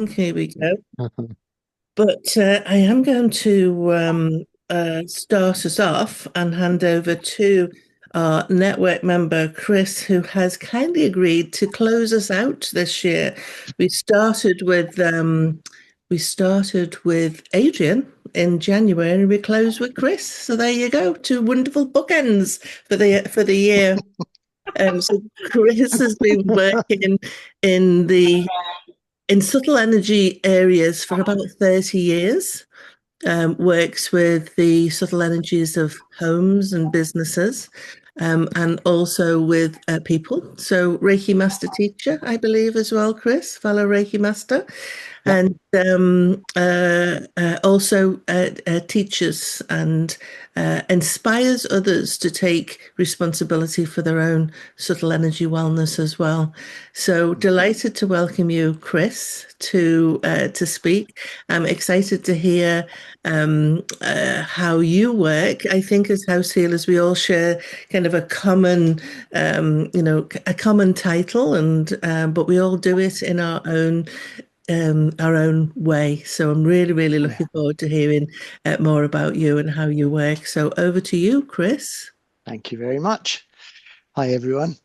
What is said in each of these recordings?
Here we go. Mhm. But I am going to start us off and hand over to our network member, Chris, who has kindly agreed to close us out this year. We started with Adrian in January, and we closed with Chris. So there you go, two wonderful bookends for the year. So Chris has been working in the in subtle energy areas for about 30 years, works with the subtle energies of homes and businesses, and also with people. So, Reiki Master teacher, I believe, as well, Chris, fellow Reiki Master, Yep. and also teaches and inspires others to take responsibility for their own subtle energy wellness as well. So delighted to welcome you, Chris, to speak. I'm excited to hear how you work. I think as house healers, we all share kind of a common, a common title, and but we all do it in our own way. So I'm really, really Yeah. looking forward to hearing more about you and how you work. So over to you, Chris. Thank you very much. Hi, everyone.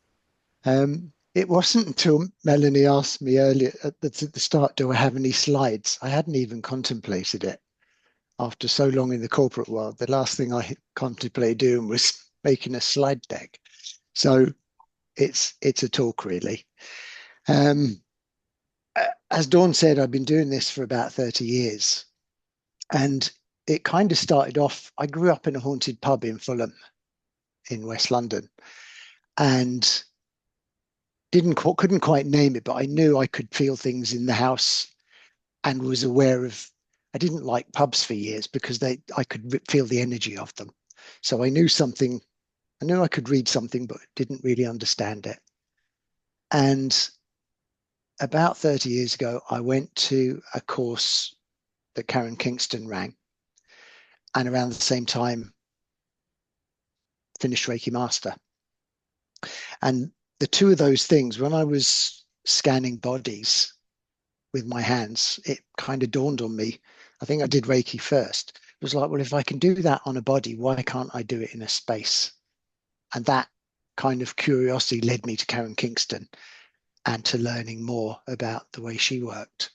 It wasn't until Melanie asked me earlier at the start, do I have any slides? I hadn't even contemplated it after so long in the corporate world. The last thing I contemplated doing was making a slide deck. So it's a talk really. Um, as Dawn said, I've been doing this for about 30 years. And it kind of started off, I grew up in a haunted pub in Fulham in West London. And couldn't quite name it, but I knew I could feel things in the house and was aware of. I didn't like pubs for years because I could feel the energy of them. So I knew something. I knew I could read something, but didn't really understand it. And about 30 years ago, I went to a course that Karen Kingston ran, and around the same time, finished Reiki Master. And the two of those things, when I was scanning bodies with my hands, it kind of dawned on me. I think I did Reiki first. It was like, well, if I can do that on a body, why can't I do it in a space? And that kind of curiosity led me to Karen Kingston and to learning more about the way she worked.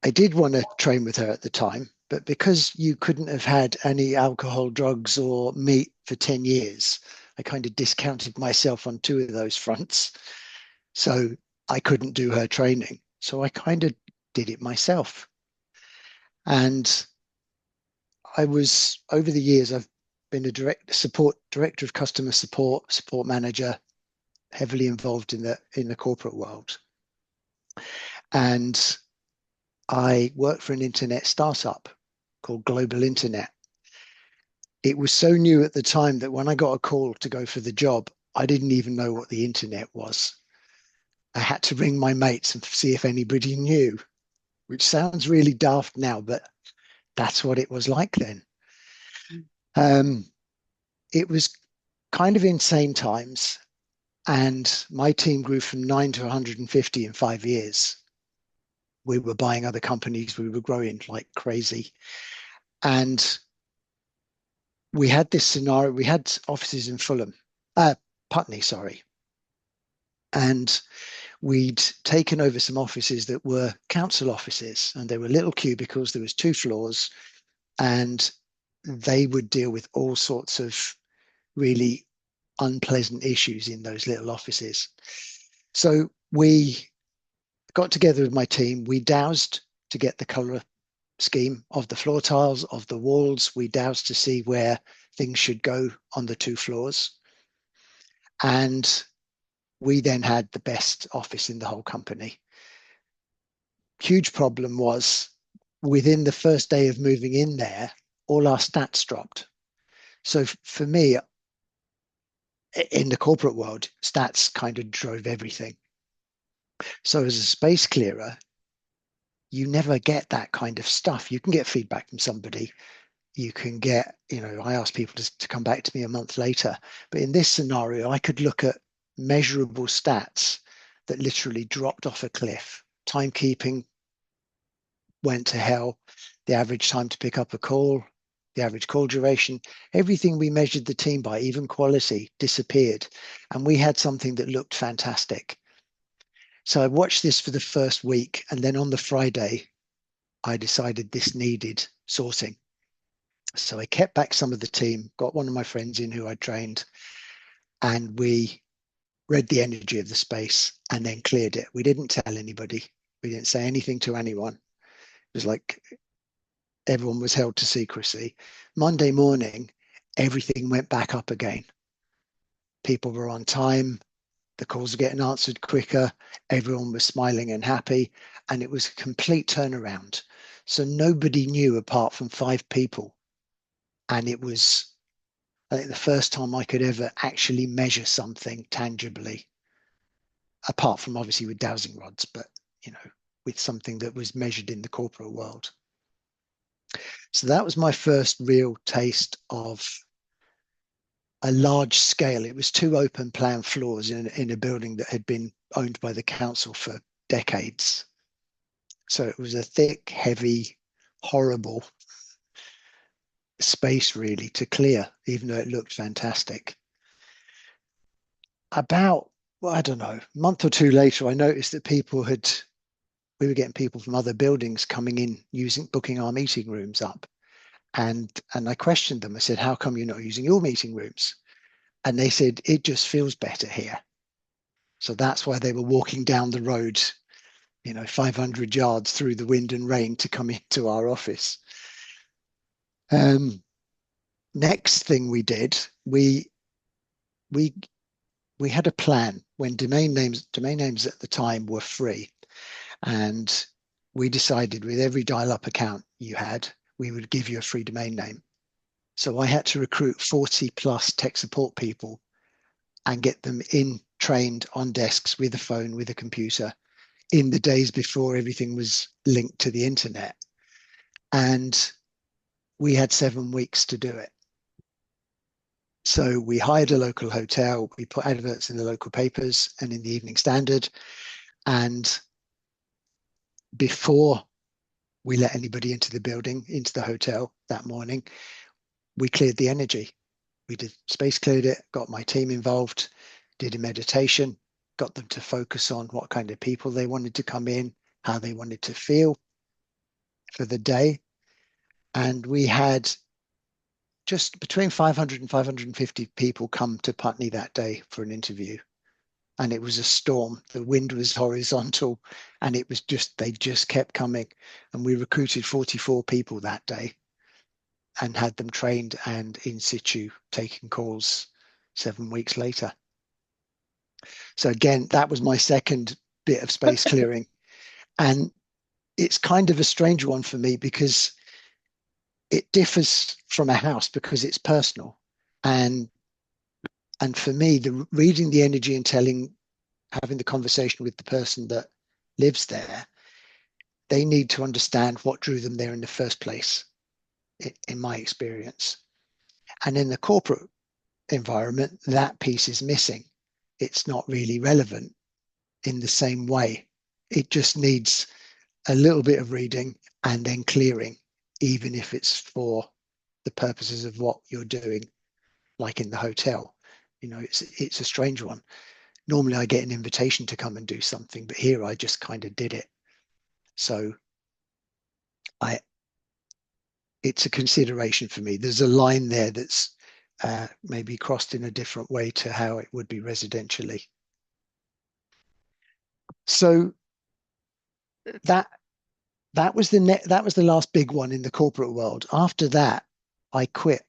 I did want to train with her at the time, but because you couldn't have had any alcohol, drugs, or meat for 10 years, I kind of discounted myself on two of those fronts. So I couldn't do her training. So I kind of did it myself. And I was over the years, I've been a director of customer support manager, heavily involved in the corporate world. And I worked for an internet startup called Global Internet. It was so new at the time that when I got a call to go for the job, I didn't even know what the internet was. I had to ring my mates and see if anybody knew, which sounds really daft now, but that's what it was like then. Um, it was kind of insane times, and my team grew from 9 to 150 in 5 years. We were buying other companies, we were growing like crazy. And we had this scenario, we had offices in Fulham, Putney, sorry. And we'd taken over some offices that were council offices, and they were little cubicles. There was 2 floors, and they would deal with all sorts of really unpleasant issues in those little offices. So we got together with my team. We dowsed to get the color scheme of the floor tiles, of the walls. We dowsed to see where things should go on the 2 floors. And we then had the best office in the whole company. Huge problem was within the first day of moving in there, all our stats dropped. So for me, in the corporate world, stats kind of drove everything. So as a space clearer, you never get that kind of stuff. You can get feedback from somebody. You can get, I ask people to come back to me a month later. But in this scenario, I could look at measurable stats that literally dropped off a cliff timekeeping went to hell. The average time to pick up a call, the average call duration, everything we measured the team by, even quality, disappeared. And we had something that looked fantastic. So I watched this for the first week, and then on the Friday, I decided this needed sorting. So I kept back some of the team, got one of my friends in who I trained, and we read the energy of the space and then cleared it. We didn't tell anybody. We didn't say anything to anyone. It was like everyone was held to secrecy. Monday morning, everything went back up again. People were on time. The calls were getting answered quicker. Everyone was smiling and happy. And it was a complete turnaround. So nobody knew apart from 5 people. And it was, I think, the first time I could ever actually measure something tangibly, apart from obviously with dowsing rods, but, you know, with something that was measured in the corporate world. So that was my first real taste of a large scale. It was 2 open plan floors in a building that had been owned by the council for decades. So it was a thick, heavy, horrible space really to clear, even though it looked fantastic. About, well, I don't know, a month or 2 later, I noticed that we were getting people from other buildings coming in booking our meeting rooms up. And I questioned them. I said, how come you're not using your meeting rooms? And they said, it just feels better here. So that's why they were walking down the road, 500 yards through the wind and rain to come into our office. Next thing we did, we had a plan when domain names at the time were free. And we decided with every dial-up account you had, we would give you a free domain name. So I had to recruit 40 plus tech support people and get them trained on desks with a phone, with a computer, in the days before everything was linked to the internet. And we had 7 weeks to do it. So we hired a local hotel, we put adverts in the local papers and in the Evening Standard. And before we let anybody into the building, into the hotel that morning, we cleared the energy. We did space cleared it, got my team involved, did a meditation, got them to focus on what kind of people they wanted to come in, how they wanted to feel for the day. And we had just between 500 and 550 people come to Putney that day for an interview. And it was a storm. The wind was horizontal and they just kept coming. And we recruited 44 people that day and had them trained and in situ taking calls 7 weeks later. So again, that was my second bit of space clearing. And it's kind of a strange one for me because it differs from a house because it's personal. And for me, reading the energy and having the conversation with the person that lives there, they need to understand what drew them there in the first place, in my experience. And in the corporate environment, that piece is missing. It's not really relevant in the same way. It just needs a little bit of reading and then clearing, even if it's for the purposes of what you're doing, like in the hotel. It's a strange one. Normally I get an invitation to come and do something, but here I just kind of did it. So it's a consideration for me. There's a line there that's maybe crossed in a different way to how it would be residentially. So that was the last big one in the corporate world. After that, I quit.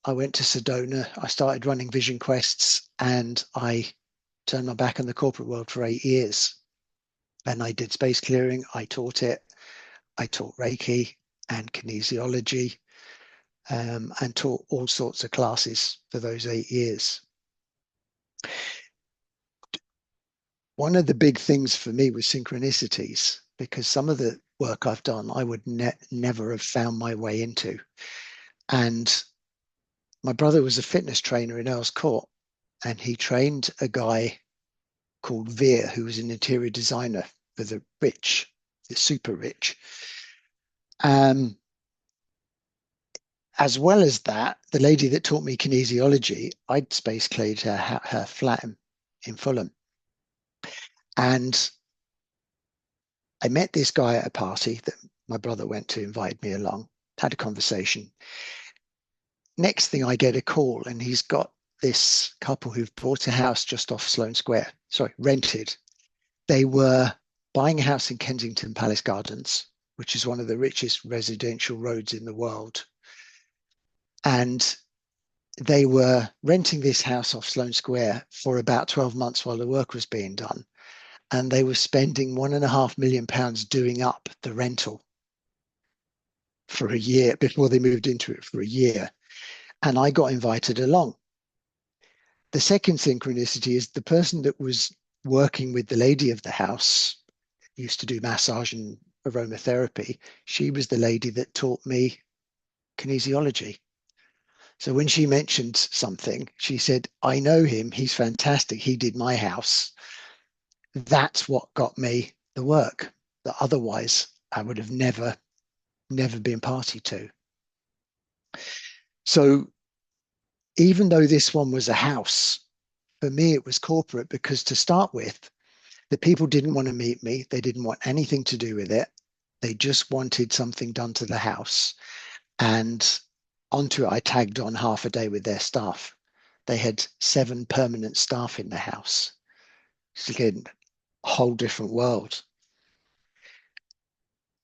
I went to Sedona. I started running Vision Quests, and I turned my back on the corporate world for 8 years. And I did space clearing. I taught it. I taught Reiki and kinesiology, and taught all sorts of classes for those 8 years. One of the big things for me was synchronicities, because some of the work I've done, I would never have found my way into. And my brother was a fitness trainer in Earl's Court, and he trained a guy called Veer, who was an interior designer for the rich, the super rich. Um, as well as that, the lady that taught me kinesiology, I'd space cleared her flat in Fulham. And I met this guy at a party that my brother went to, invited me along, had a conversation. Next thing I get a call, and he's got this couple who've bought a house just off Sloane Square, sorry, rented. They were buying a house in Kensington Palace Gardens, which is one of the richest residential roads in the world. And they were renting this house off Sloane Square for about 12 months while the work was being done. And they were spending £1.5 million doing up the rental for a year before they moved into it for a year. And I got invited along. The second synchronicity is the person that was working with the lady of the house, used to do massage and aromatherapy. She was the lady that taught me kinesiology. So when she mentioned something, she said, I know him. He's fantastic. He did my house. That's what got me the work that otherwise I would have never been party to. So even though this one was a house, for me, it was corporate, because to start with, the people didn't want to meet me. They didn't want anything to do with it. They just wanted something done to the house. And onto it, I tagged on half a day with their staff. They had 7 permanent staff in the house. It's again, a whole different world.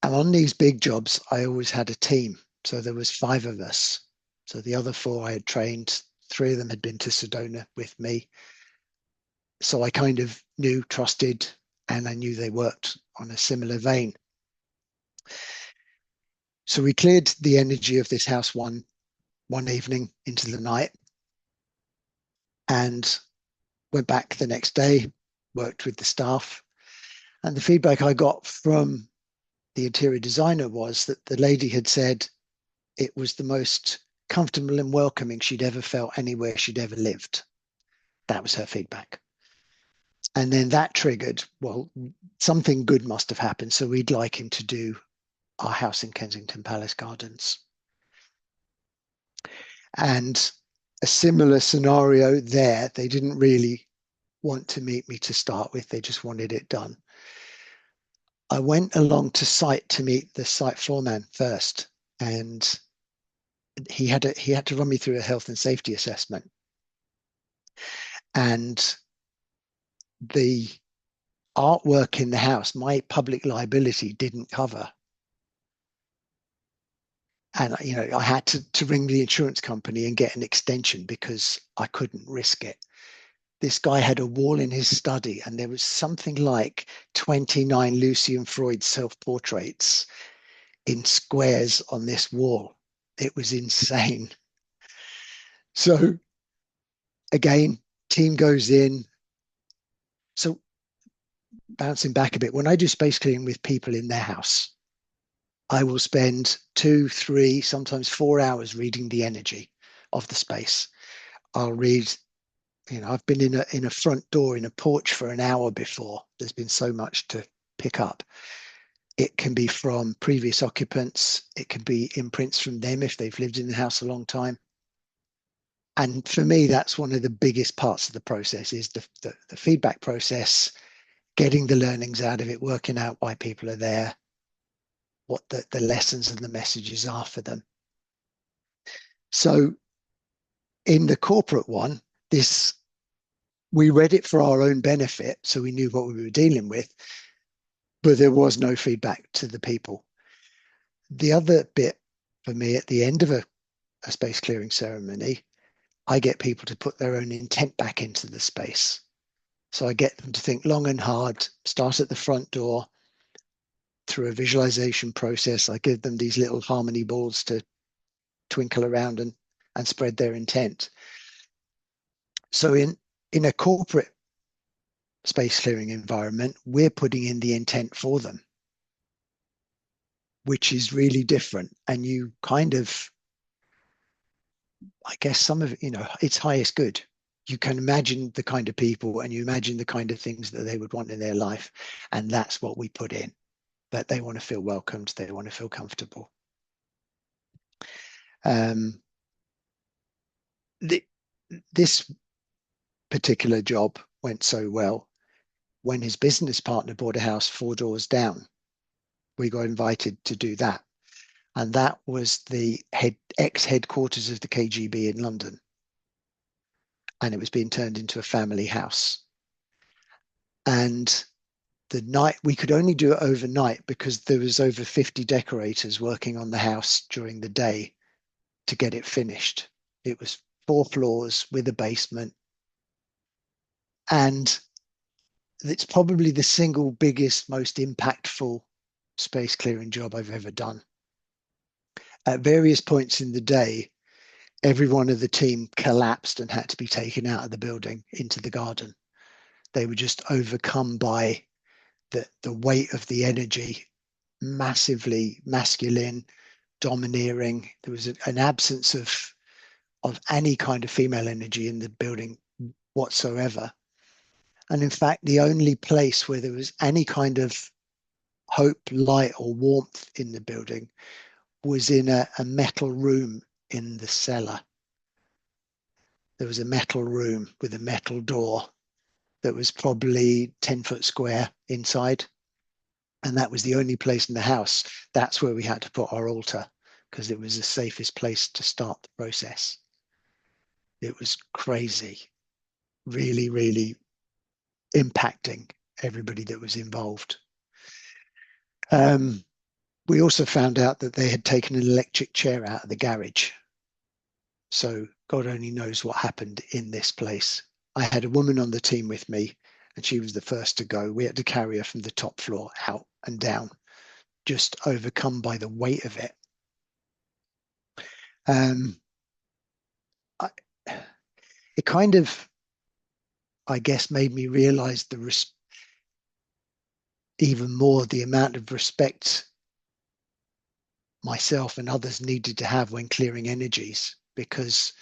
And on these big jobs, I always had a team. So there was 5 of us. So the other 4 I had trained, 3 of them had been to Sedona with me. So I kind of knew, trusted, and I knew they worked on a similar vein. So we cleared the energy of this house one evening into the night, and went back the next day, worked with the staff. And the feedback I got from the interior designer was that the lady had said it was the most comfortable and welcoming she'd ever felt anywhere she'd ever lived. That was her feedback. And then that triggered, well, something good must have happened. So we'd like him to do our house in Kensington Palace Gardens. And a similar scenario there. They didn't really want to meet me to start with. They just wanted it done. I went along to site to meet the site foreman first, and he had to run me through a health and safety assessment. And the artwork in the house, my public liability didn't cover. And I had to ring the insurance company and get an extension because I couldn't risk it. This guy had a wall in his study, and there was something like 29 Lucian Freud self-portraits in squares on this wall. It was insane. So again, team goes in. So bouncing back a bit, when I do space clearing with people in their house, I will spend 2, 3, sometimes 4 hours reading the energy of the space. I'll read, I've been in a front door in a porch for an hour before. There's been so much to pick up. It can be from previous occupants. It can be imprints from them if they've lived in the house a long time. And for me, that's one of the biggest parts of the process, is the feedback process, getting the learnings out of it, working out why people are there, what the lessons and the messages are for them. So in the corporate one, we read it for our own benefit, so we knew what we were dealing with, but there was no feedback to the people. The other bit for me, at the end of a space clearing ceremony, I get people to put their own intent back into the space. So I get them to think long and hard, start at the front door. Through a visualization process, I give them these little harmony balls to twinkle around and spread their intent. So in a corporate space clearing environment, we're putting in the intent for them, which is really different. And you kind of, I guess some of it, it's highest good. you can imagine the kind of people and you imagine the kind of things that they would want in their life. And that's what we put in, that they want to feel welcomed, they want to feel comfortable. Um, this particular job went so well. When his business partner bought a house 4 doors down, we got invited to do that. And that was the ex-headquarters of the KGB in London. And it was being turned into a family house. And the night, we could only do it overnight because there was over 50 decorators working on the house during the day to get it finished. It was 4 floors with a basement. And it's probably the single biggest, most impactful space clearing job I've ever done. At various points in the day, every one of the team collapsed and had to be taken out of the building into the garden. They were just overcome by the weight of the energy, massively masculine, domineering. There was an absence of any kind of female energy in the building whatsoever. And in fact, the only place where there was any kind of hope, light, or warmth in the building was in a metal room in the cellar. There was a metal room with a metal door that was probably 10 foot square inside. And that was the only place in the house. That's where we had to put our altar because it was the safest place to start the process. It was crazy, really, really impacting everybody that was involved. We also found out that they had taken an electric chair out of the garage. So God only knows what happened in this place. I had a woman on the team with me and she was the first to go. We had to carry her from the top floor out and down, just overcome by the weight of it. It kind of, I guess, made me realize even more the amount of respect myself and others needed to have when clearing energies, because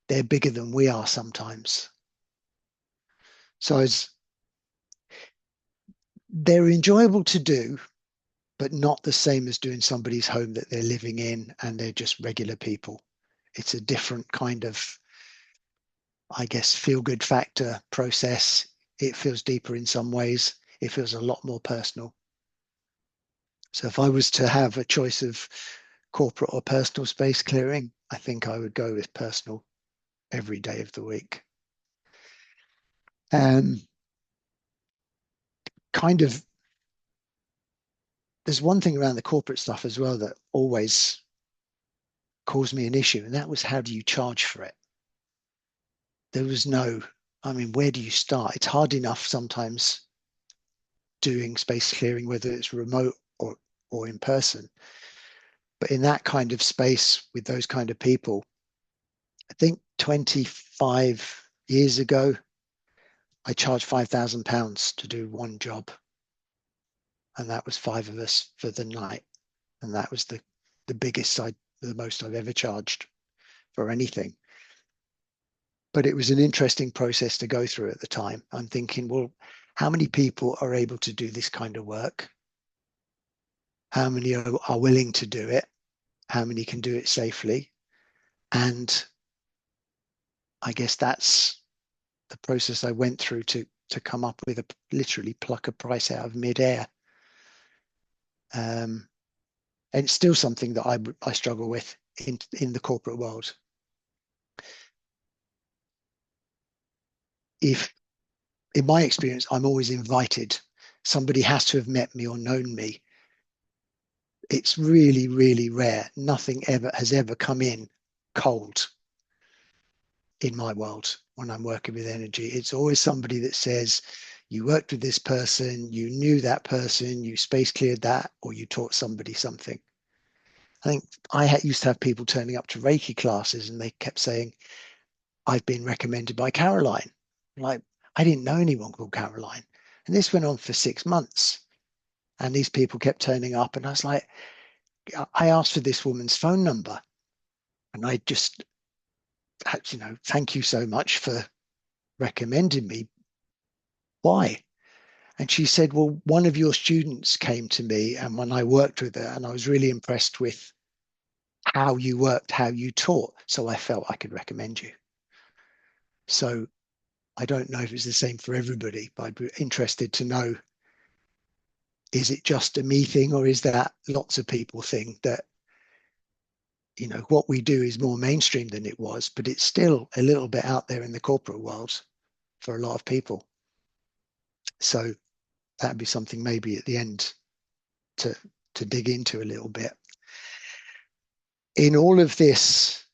they're bigger than we are sometimes. So they're enjoyable to do, but not the same as doing somebody's home that they're living in and they're just regular people. It's a different kind of, I guess, feel-good factor process. It feels deeper in some ways. It feels a lot more personal. So if I was to have a choice of corporate or personal space clearing, I think I would go with personal every day of the week. Kind of, there's one thing around the corporate stuff as well that always caused me an issue, and that was, how do you charge for it? There was no, I mean, where do you start? It's hard enough sometimes doing space clearing, whether it's remote or in person. But in that kind of space with those kind of people, I think 25 years ago, I charged £5,000 to do one job. And that was 5 of us for the night. And that was the biggest the most I've ever charged for anything. But it was an interesting process to go through at the time. I'm thinking, well, how many people are able to do this kind of work? How many are willing to do it? How many can do it safely? And I guess that's the process I went through to come up with literally pluck a price out of midair. And it's still something that I struggle with in the corporate world. If, in my experience, I'm always invited. Somebody has to have met me or known me. It's really, really rare. Nothing has ever come in cold in my world when I'm working with energy. It's always somebody that says, you worked with this person, you knew that person, you space cleared that, or you taught somebody something. I think I used to have people turning up to Reiki classes and they kept saying, I've been recommended by Caroline. Like, I didn't know anyone called Caroline. And this went on for 6 months. And these people kept turning up. And I was like, I asked for this woman's phone number. And I just, thank you so much for recommended me. Why? And she said, well, one of your students came to me, and when I worked with her, and I was really impressed with how you worked, how you taught. So I felt I could recommend you. So I don't know if it's the same for everybody, but I'd be interested to know, is it just a me thing, or is that lots of people think that, what we do is more mainstream than it was, but it's still a little bit out there in the corporate world for a lot of people. So that'd be something maybe at the end to dig into a little bit. In all of this,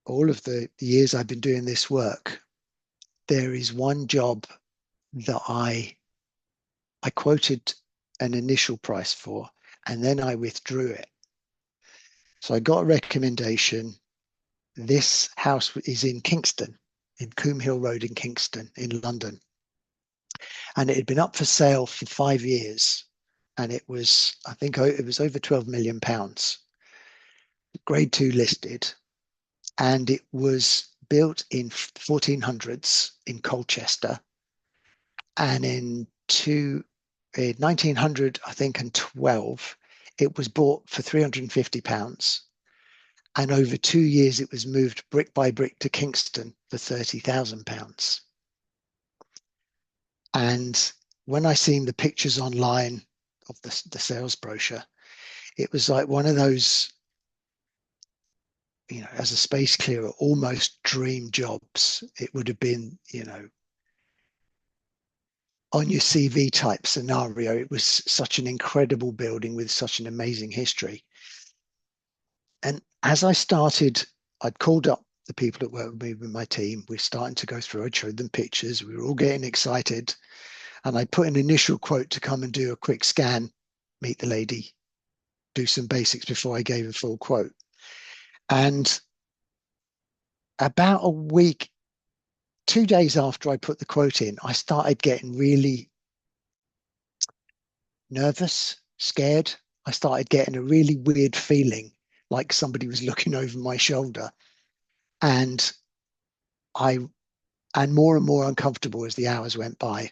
all of the years I've been doing this work, there is one job that I quoted an initial price for, and then I withdrew it. So I got a recommendation. This house is in Kingston, in Coombe Hill Road in Kingston, in London. And it had been up for sale for 5 years. And it was, I think it was over £12 million, grade 2 listed. And it was built in 1400s in Colchester. And in 1900, I think, and 12, it was bought for £350. And over 2 years, it was moved brick by brick to Kingston for £30,000. And when I seen the pictures online of the sales brochure, it was like one of those, as a space clearer, almost dream jobs. It would have been, on your CV type scenario. It was such an incredible building with such an amazing history. And as I'd called up the people that work with me with my team. We're starting to go through. I showed them pictures. We were all getting excited. And I put an initial quote to come and do a quick scan, meet the lady, do some basics before I gave a full quote. And about a week, 2 days after I put the quote in, I started getting really nervous, scared. I started getting a really weird feeling, like somebody was looking over my shoulder. And more and more uncomfortable as the hours went by.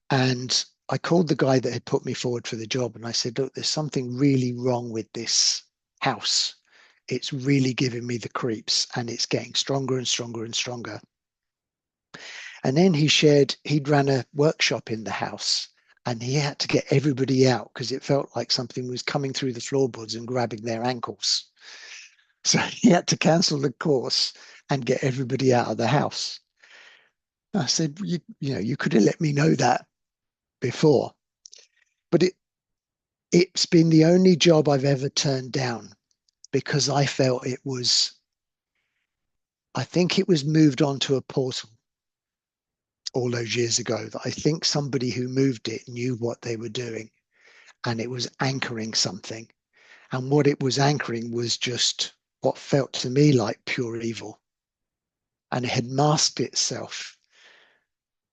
And I called the guy that had put me forward for the job, and I said, look, there's something really wrong with this house. It's really giving me the creeps, and it's getting stronger and stronger and stronger. And then he shared, he'd ran a workshop in the house, and he had to get everybody out because it felt like something was coming through the floorboards and grabbing their ankles. So he had to cancel the course and get everybody out of the house. I said, you could have let me know that before. But it's been the only job I've ever turned down because I felt I think it was moved onto a portal all those years ago, that I think somebody who moved it knew what they were doing, and it was anchoring something. And what it was anchoring was just what felt to me like pure evil. And it had masked itself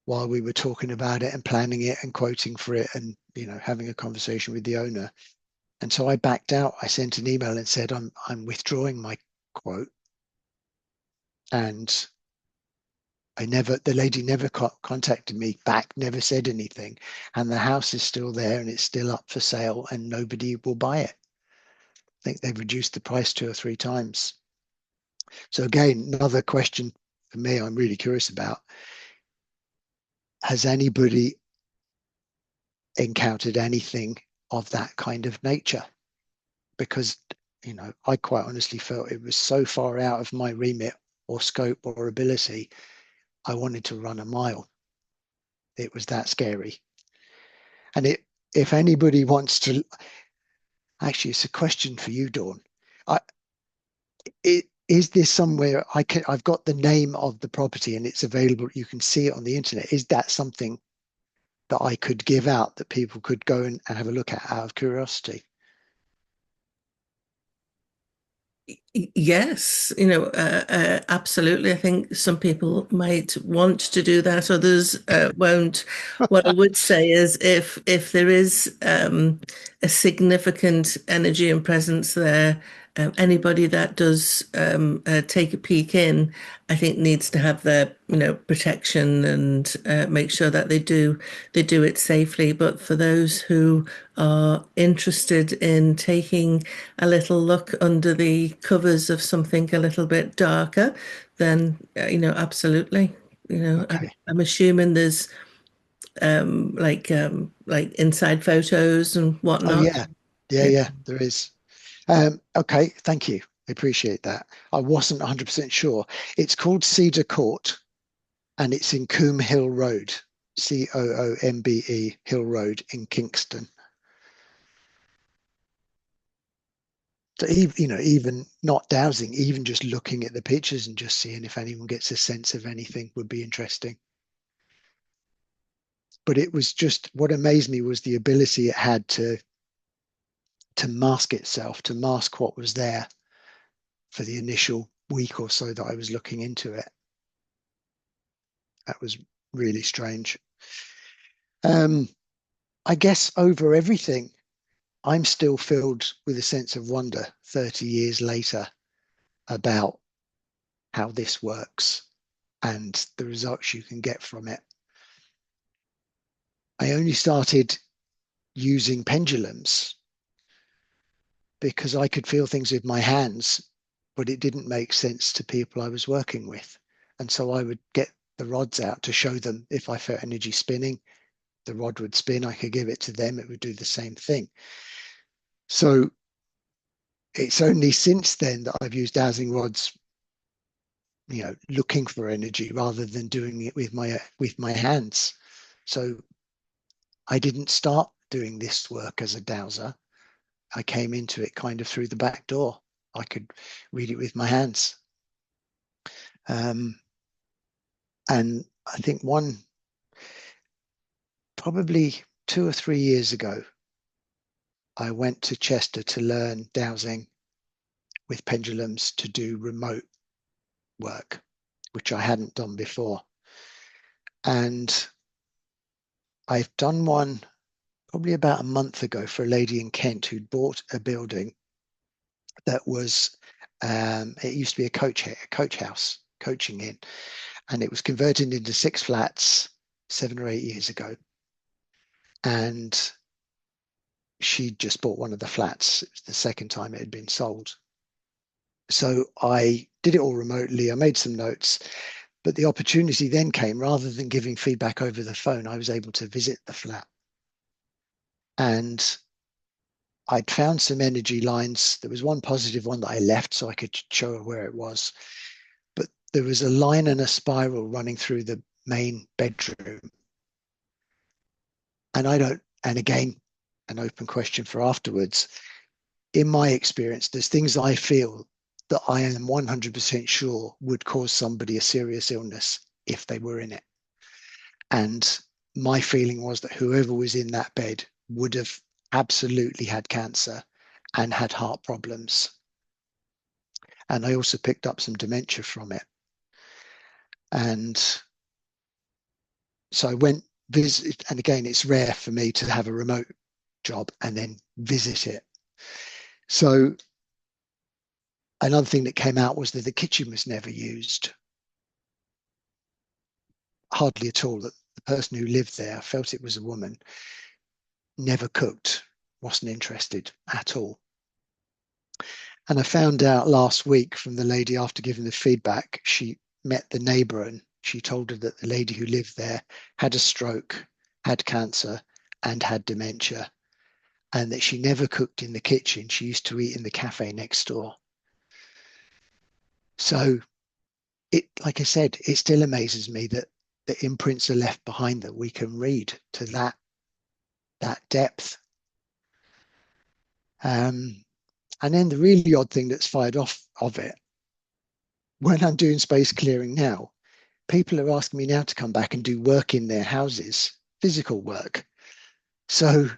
while we were talking about it and planning it and quoting for it and, having a conversation with the owner. And so I backed out. I sent an email and said, I'm withdrawing my quote. And the lady never contacted me back, never said anything. And the house is still there and it's still up for sale and nobody will buy it. I think they've reduced the price 2 or 3 times. So again, another question for me, I'm really curious about. Has anybody encountered anything of that kind of nature? Because, I quite honestly felt it was so far out of my remit or scope or ability, I wanted to run a mile. It was that scary. And if anybody wants to, actually, it's a question for you, Dawn. Is this somewhere I've got the name of the property and it's available, you can see it on the internet. Is that something that I could give out that people could go and have a look at out of curiosity? Yes, absolutely. I think some people might want to do that, others won't. What I would say is, if there is a significant energy and presence there, anybody that does take a peek in, I think needs to have their, protection and make sure that they do it safely. But for those who are interested in taking a little look under the covers of something a little bit darker, then absolutely. Okay. I'm assuming there's like inside photos and Oh whatnot. yeah. Yeah, Yeah. yeah, there is. Okay, thank you. I appreciate that. I wasn't 100% sure. It's called Cedar Court and it's in Coombe Hill Road, Coombe Hill Road in Kingston. So even not dowsing, even just looking at the pictures and just seeing if anyone gets a sense of anything would be interesting. But it was just what amazed me was the ability it had to mask itself, to mask what was there for the initial week or so that I was looking into it. That was really strange. Um, I guess over everything, I'm still filled with a sense of wonder 30 years later about how this works and the results you can get from it. I only started using pendulums because I could feel things with my hands, but it didn't make sense to people I was working with. And so I would get the rods out to show them if I felt energy spinning, the rod would spin, I could give it to them, it would do the same thing. So it's only since then that I've used dowsing rods, looking for energy rather than doing it with my hands. So I didn't start doing this work as a dowser. I came into it kind of through the back door. I could read it with my hands. Um, and I think probably 2 or 3 years ago, I went to Chester to learn dowsing with pendulums to do remote work, which I hadn't done before. And I've done one probably about a month ago for a lady in Kent who'd bought a building that was, it used to be a coach house, coaching in, and it was converted into 6 flats 7 or 8 years ago. And she just bought one of the flats. It was the second time it had been sold. So I did it all remotely. I made some notes, but the opportunity then came rather than giving feedback over the phone, I was able to visit the flat. And I'd found some energy lines. There was one positive one that I left so I could show her where it was. But there was a line and a spiral running through the main bedroom. And again, an open question for afterwards. In my experience, there's things I feel that I am 100% sure would cause somebody a serious illness if they were in it. And my feeling was that whoever was in that bed would have absolutely had cancer and had heart problems. And I also picked up some dementia from it. And so I went visit, and again, it's rare for me to have a remote job and then visit it. So another thing that came out was that the kitchen was never used, hardly at all. That the person who lived there felt it was a woman, never cooked, wasn't interested at all. And I found out last week from the lady after giving the feedback, she met the neighbour and she told her that the lady who lived there had a stroke, had cancer, and had dementia, and that she never cooked in the kitchen. She used to eat in the cafe next door. So like I said, it still amazes me that the imprints are left behind that we can read to that depth. And then the really odd thing that's fired off of it, when I'm doing space clearing now, people are asking me now to come back and do work in their houses, physical work. So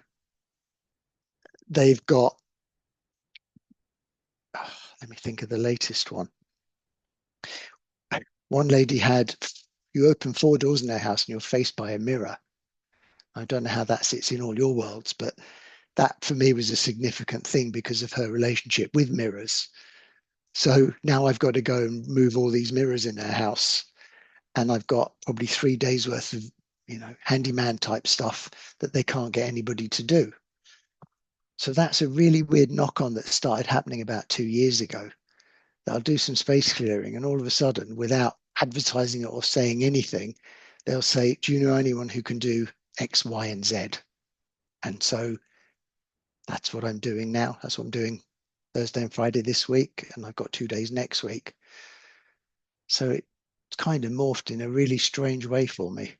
they've got, let me think of the latest one. One lady had, you open 4 doors in their house and you're faced by a mirror. I don't know how that sits in all your worlds, but that for me was a significant thing because of her relationship with mirrors. So now I've got to go and move all these mirrors in her house, and I've got probably 3 days worth of, handyman type stuff that they can't get anybody to do. So that's a really weird knock on that started happening about 2 years ago. That I'll do some space clearing, and all of a sudden, without advertising it or saying anything, they'll say, "Do you know anyone who can do X, Y, and Z?" And so that's what I'm doing now. That's what I'm doing Thursday and Friday this week, and I've got 2 days next week. So it's kind of morphed in a really strange way for me.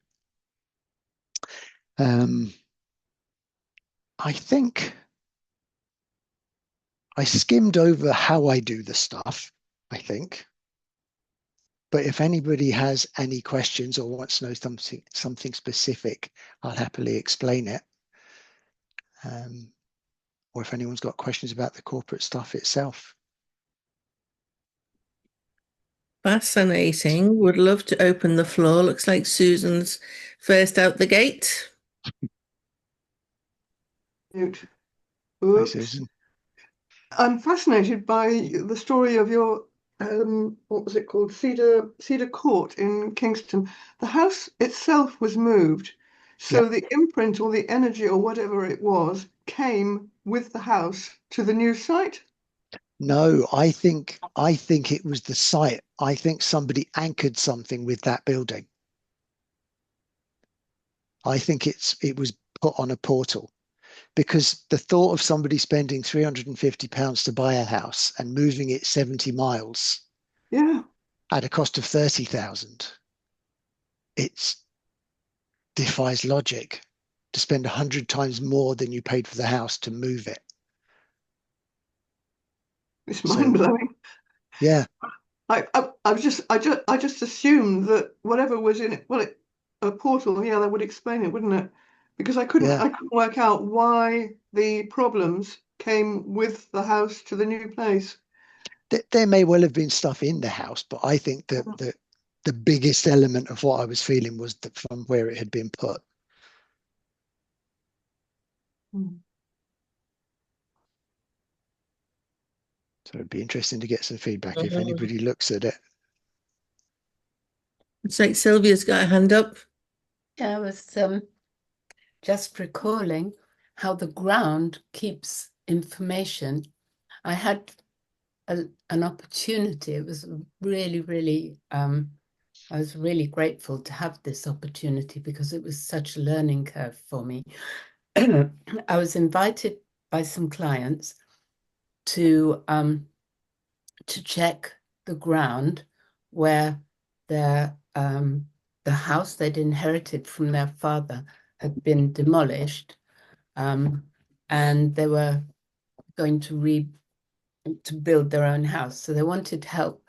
I think I skimmed over how I do the stuff, I think. But if anybody has any questions or wants to know something specific, I'll happily explain it. Or if anyone's got questions about the corporate stuff itself. Fascinating. Would love to open the floor. Looks like Susan's first out the gate. Mute. Hi, Oops. Susan. I'm fascinated by the story of your what was it called? Cedar Court in Kingston. The house itself was moved, so Yep. the imprint or the energy or whatever it was came with the house to the new site. No, I think it was the site. I think somebody anchored something with that building. I think it was put on a portal, because the thought of somebody spending £350 to buy a house and moving it 70 miles Yeah, at a cost of 30,000, it defies logic to spend 100 times more than you paid for the house to move it. it's So mind blowing. yeah, I just assumed that whatever was in it, well, a portal, yeah, that would explain it, wouldn't it? Because yeah. I couldn't work out why the problems came with the house to the new place. There may well have been stuff in the house, but I think that the biggest element of what I was feeling was that from where it had been put. Mm. So it'd be interesting to get some feedback if Mhm. anybody looks at it. Looks like Sylvia's got a hand up. Yeah, I was just recalling how the ground keeps information. I had an opportunity. It was really, really, I was really grateful to have this opportunity because it was such a learning curve for me. I was invited by some clients to check the ground where their the house they'd inherited from their father had been demolished, and they were going to build their own house. So they wanted help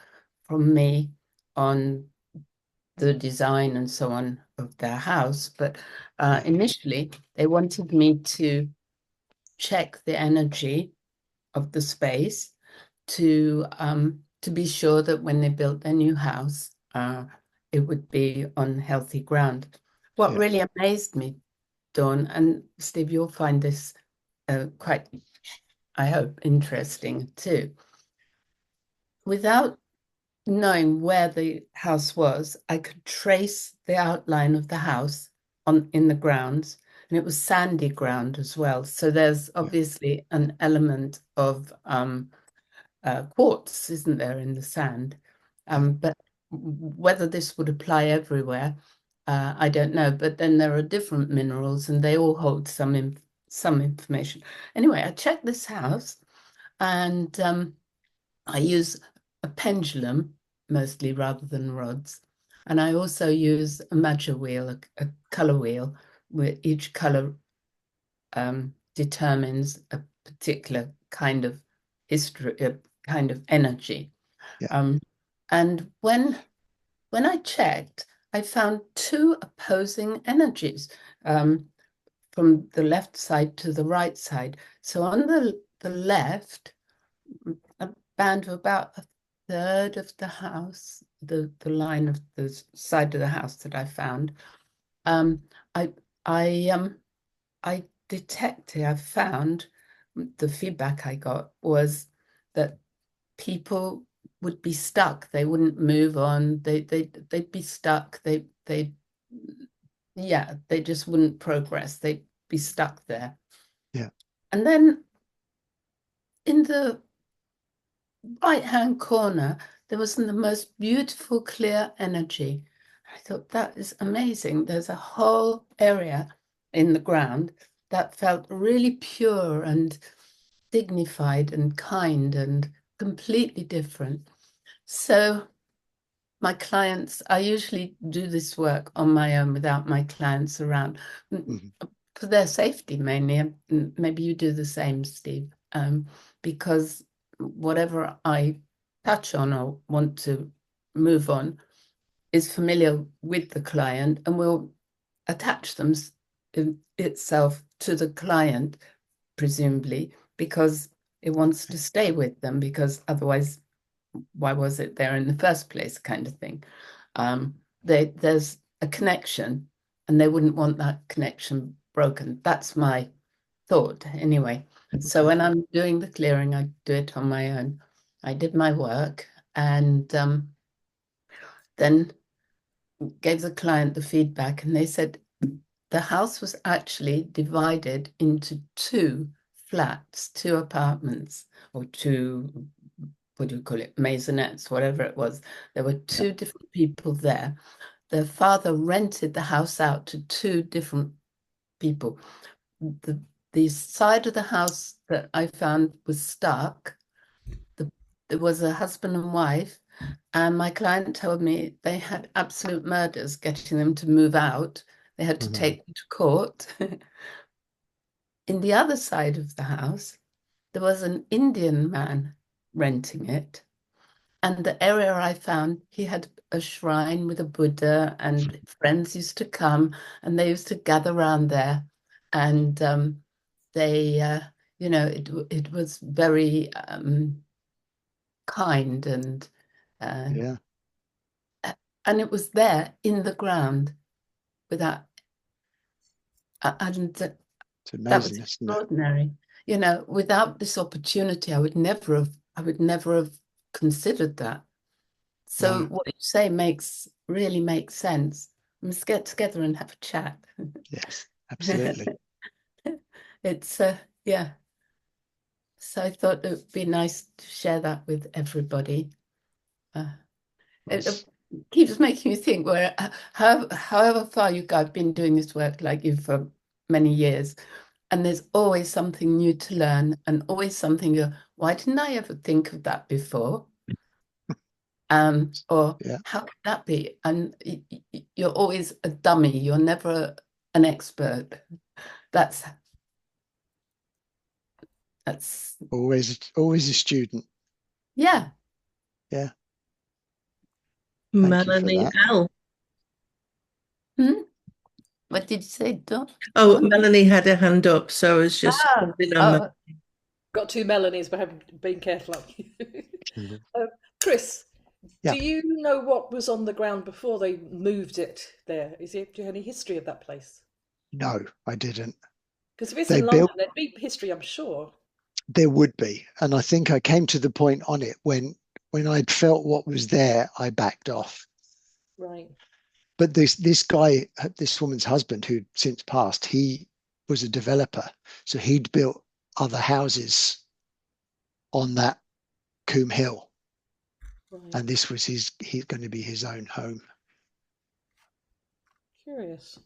from me on the design and so on of their house. But initially, they wanted me to check the energy of the space to be sure that when they built their new house, it would be on healthy ground. What Yeah. really amazed me, Dawn, and Steve, you'll find this quite, I hope, interesting too. Without knowing where the house was, I could trace the outline of the house in the grounds, and it was sandy ground as well. So there's obviously an element of quartz, isn't there, in the sand? But whether this would apply everywhere, I don't know. But then there are different minerals, and they all hold some information. Anyway, I checked this house, and I use a pendulum mostly rather than rods. And I also use a Madger wheel, a color wheel, where each color determines a particular kind of history, a kind of energy. Yeah. And when I checked, I found two opposing energies from the left side to the right side. So on the left, a band of about a third of the house, the line of the side of the house that I found, I I I detected, I found the feedback I got was that people would be stuck. They wouldn't move on. They'd be stuck. They just wouldn't progress. They'd be stuck there. Yeah. And then in the right-hand corner, there was the most beautiful, clear energy. I thought, that is amazing. There's a whole area in the ground that felt really pure and dignified and kind and completely different. So my clients, I usually do this work on my own without my clients around, for their safety mainly. And maybe you do the same, Steve, because whatever I touch on or want to move on is familiar with the client and will attach them itself to the client, presumably, because it wants to stay with them, because otherwise, why was it there in the first place, kind of thing. There's a connection and they wouldn't want that connection broken. That's my thought anyway. So when I'm doing the clearing, I do it on my own. I did my work and then gave the client the feedback, and they said the house was actually divided into 2 flats, 2 apartments, or 2, what do you call it, maisonettes, whatever it was. There were 2 different people there. Their father rented the house out to 2 different people. The side of the house that I found was stuck. There was a husband and wife, and my client told me they had absolute murders getting them to move out. They had to take them to court. In the other side of the house, there was an Indian man renting it. And the area I found, he had a shrine with a Buddha, and friends used to come and they used to gather around there. And it was very kind and Yeah. and it was there in the ground without, and that It's was amazing, isn't it? extraordinary. Without this opportunity, I would never have considered that. So No. what you say really makes sense. Let's get together and have a chat. Yes, absolutely. It's yeah. So I thought it would be nice to share that with everybody. It keeps making me think where, however far you go, I've been doing this work like you for many years, and there's always something new to learn, and always something why didn't I ever think of that before? Or how could that be? And you're always a dummy. You're never an expert. That's always a student. Yeah. Yeah. Melanie L. What did you say, Dawn? Oh, Melanie had her hand up, so I was just got 2 Melanies, but haven't been careful. Chris, do you know what was on the ground before they moved it there? Do you have any history of that place? No, I didn't. Because if it's in London, there'd be history, I'm sure. There would be. And I think I came to the point on it when I'd felt what was there, I backed off. Right. But this guy, this woman's husband, who'd since passed, he was a developer. So he'd built other houses on that Coombe Hill. Right. And this was he's going to be his own home. Curious.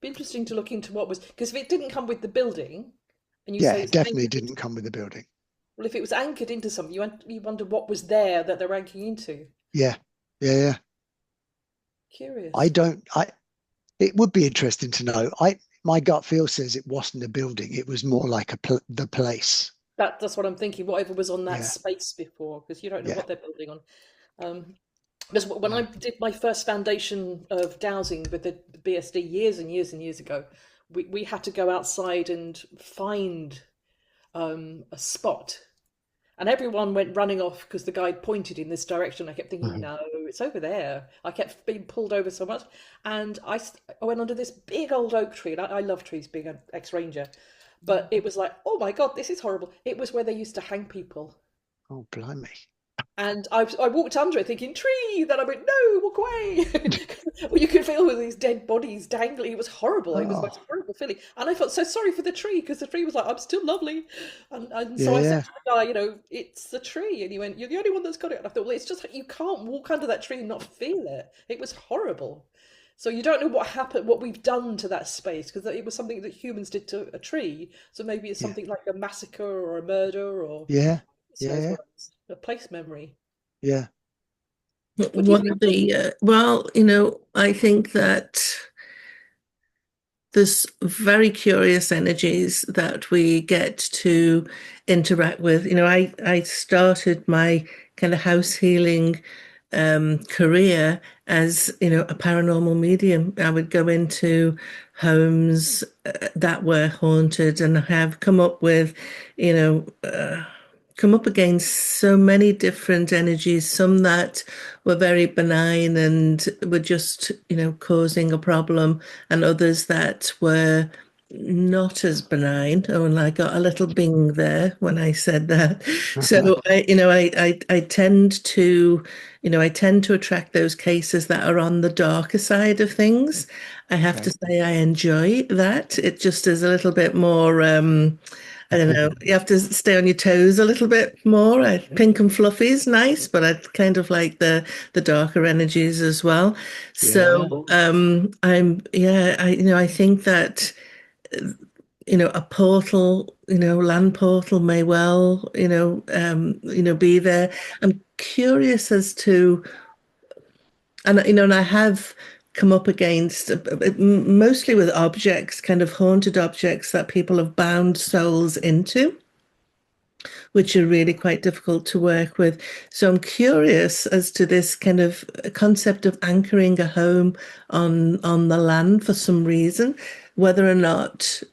Be interesting to look into what was, because if it didn't come with the building, and you say it definitely didn't come with the building. Well, if it was anchored into something, you wonder what was there that they're anchoring into. Yeah. Curious. It would be interesting to know. My gut feel says it wasn't a building. It was more like the place. That's what I'm thinking. Whatever was on that space before, because you don't know what they're building on. Because when I did my first foundation of dowsing with the BSD years and years and years ago, we had to go outside and find a spot, and everyone went running off because the guide pointed in this direction. I kept thinking, no, it's over there. I kept being pulled over so much. And I went under this big old oak tree. And I love trees, being an ex-ranger. But it was like, oh my God, this is horrible. It was where they used to hang people. Oh, blimey. And I walked under it thinking, tree! Then I went, no, walk away! Well, you could feel all these dead bodies dangling. It was horrible. It was the most horrible feeling. And I felt so sorry for the tree, because the tree was like, I'm still lovely. And so I said to the guy, you know, it's the tree. And he went, you're the only one that's got it. And I thought, well, it's just like, you can't walk under that tree and not feel it. It was horrible. So you don't know what happened, what we've done to that space, because it was something that humans did to a tree. So maybe it's something like a massacre or a murder, or a place memory. Yeah. One of the well, you know, I think that there's very curious energies that we get to interact with. You know, I started my kind of house healing career as, you know, a paranormal medium. I would go into homes that were haunted, and have come up with, you know, come up against so many different energies, some that were very benign and were just, you know, causing a problem, and others that were not as benign. Oh, and I got a little bing there when I said that. So I tend to, you know, I tend to attract those cases that are on the darker side of things. I have to say I enjoy that. It just is a little bit more I don't know. You have to stay on your toes a little bit more. Pink and fluffy is nice, but I kind of like the darker energies as well. So I think that a portal, land portal may well, be there. I'm curious as to, and I have come up against mostly with objects, kind of haunted objects that people have bound souls into, which are really quite difficult to work with. So I'm curious as to this kind of concept of anchoring a home on the land for some reason, whether or not,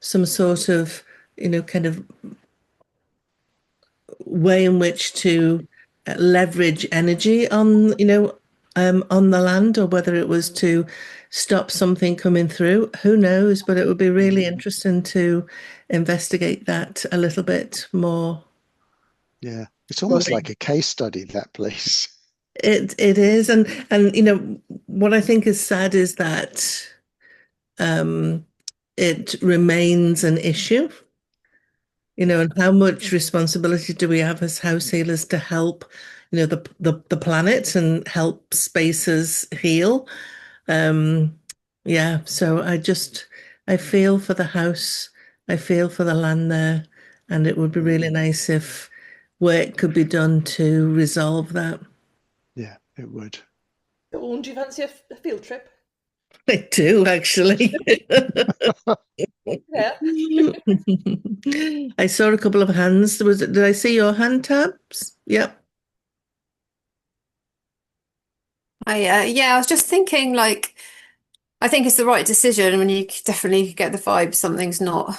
some sort of, kind of way in which to leverage energy on, on the land, or whether it was to stop something coming through. Who knows? But it would be really interesting to investigate that a little bit more. Yeah, it's almost like a case study, that place. It is, and what I think is sad is that it remains an issue. And how much responsibility do we have as house healers to help, the planet and help spaces heal? So I feel for the house, I feel for the land there, and it would be really nice if work could be done to resolve that. Yeah, it would. Do you fancy a field trip? I do, actually. Yeah. I saw a couple of hands. Did I see your hand tabs? Yep. I was just thinking, like, I think it's the right decision when you definitely get the vibe something's not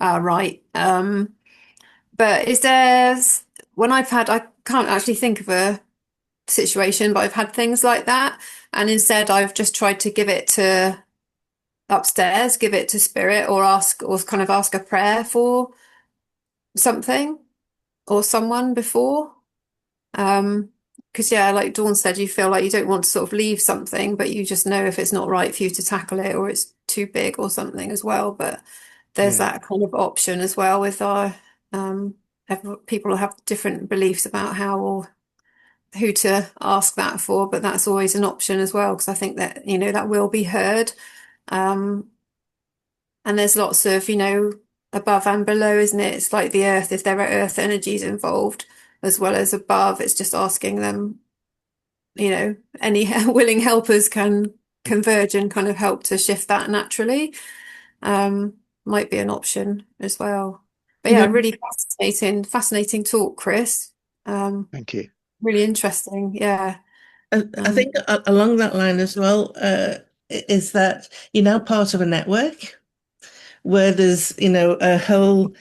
right. But is there, when I can't actually think of a situation, but I've had things like that. And instead I've just tried to give it to upstairs, give it to spirit, or ask a prayer for something or someone before. Because like Dawn said, you feel like you don't want to sort of leave something, but you just know if it's not right for you to tackle it, or it's too big or something as well. But there's that kind of option as well with our people have different beliefs about how or who to ask that for, but that's always an option as well, because I think that that will be heard. And there's lots of above and below, isn't it? It's like the earth, if there are earth energies involved as well as above, it's just asking them, any willing helpers can converge and kind of help to shift that naturally. Might be an option as well. But really fascinating talk, Chris. Thank you. Really interesting. Yeah. I think along that line as well, is that you're now part of a network where there's, a whole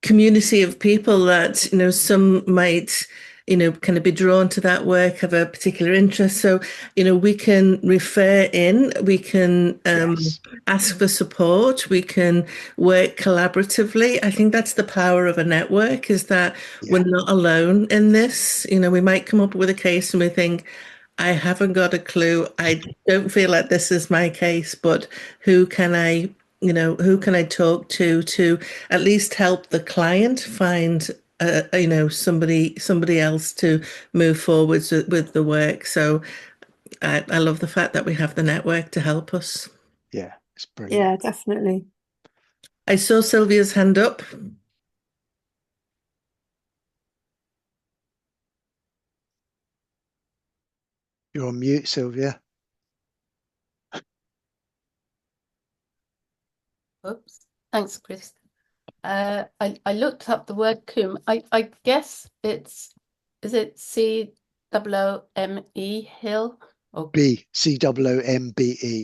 community of people that, some might kind of be drawn to that work, have a particular interest. So, we can refer in, we can ask for support, we can work collaboratively. I think that's the power of a network, is that we're not alone in this. We might come up with a case and we think, I haven't got a clue. I don't feel like this is my case, but who can I talk to at least help the client find somebody else to move forwards with the work. So I love the fact that we have the network to help us. Yeah, it's brilliant. Yeah, definitely. I saw Sylvia's hand up. You're on mute, Sylvia. Oops. Thanks, Chris. I looked up the word coombe. I guess is it COOME hill or COOMBE.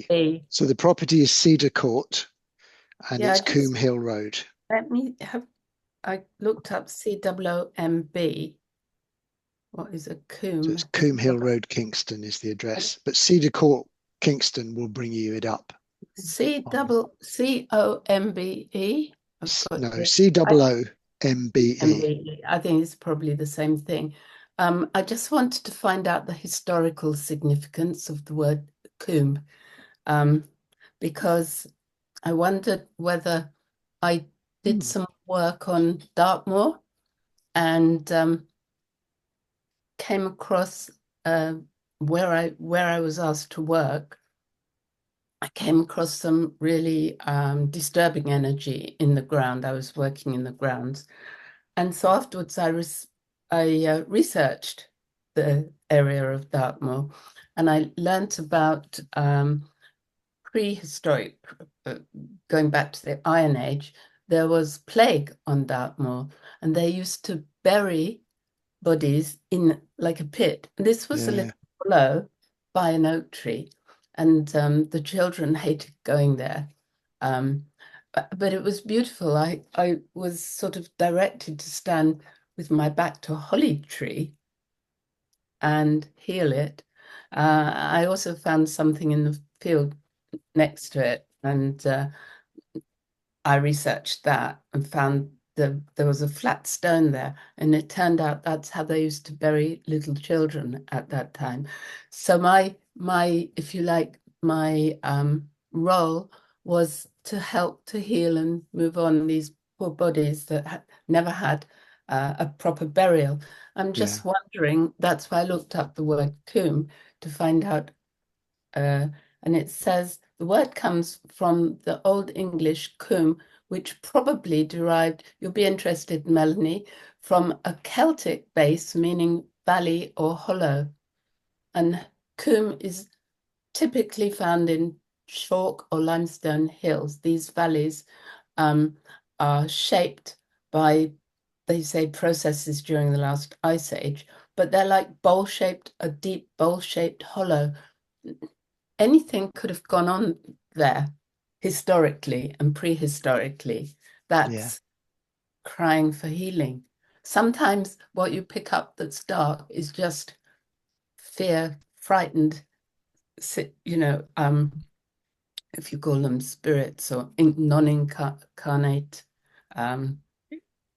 B? So the property is Cedar Court, and Yeah, it's Coombe Hill Road. let me have. I looked up COOMB. What is a coombe? So it's Coombe Hill Road, Kingston is the address, but Cedar Court, Kingston will bring you it up. COOMBE. No, COOMBE. I think it's probably the same thing. I just wanted to find out the historical significance of the word coombe, because I wondered whether I did some work on Dartmoor and came across where I was asked to work. I came across some really disturbing energy in the ground. I was working in the grounds. And so afterwards, I researched the area of Dartmoor, and I learnt about prehistoric, going back to the Iron Age. There was plague on Dartmoor, and they used to bury bodies in like a pit. This was a little below by an oak tree, and the children hated going there. But it was beautiful. I was sort of directed to stand with my back to a holly tree and heal it. I also found something in the field next to it, and I researched that and found there was a flat stone there, and it turned out that's how they used to bury little children at that time. So my if you like, my role was to help to heal and move on these poor bodies that never had a proper burial. I'm just wondering, that's why I looked up the word coombe to find out, and it says the word comes from the Old English coombe, which probably derived, you'll be interested, Melanie, from a Celtic base meaning valley or hollow. And coombe is typically found in chalk or limestone hills. These valleys are shaped by, they say, processes during the last ice age, but they're like a deep bowl-shaped hollow. Anything could have gone on there historically and prehistorically. That's crying for healing. Sometimes what you pick up that's dark is just fear, frightened, if you call them spirits or non-incarnate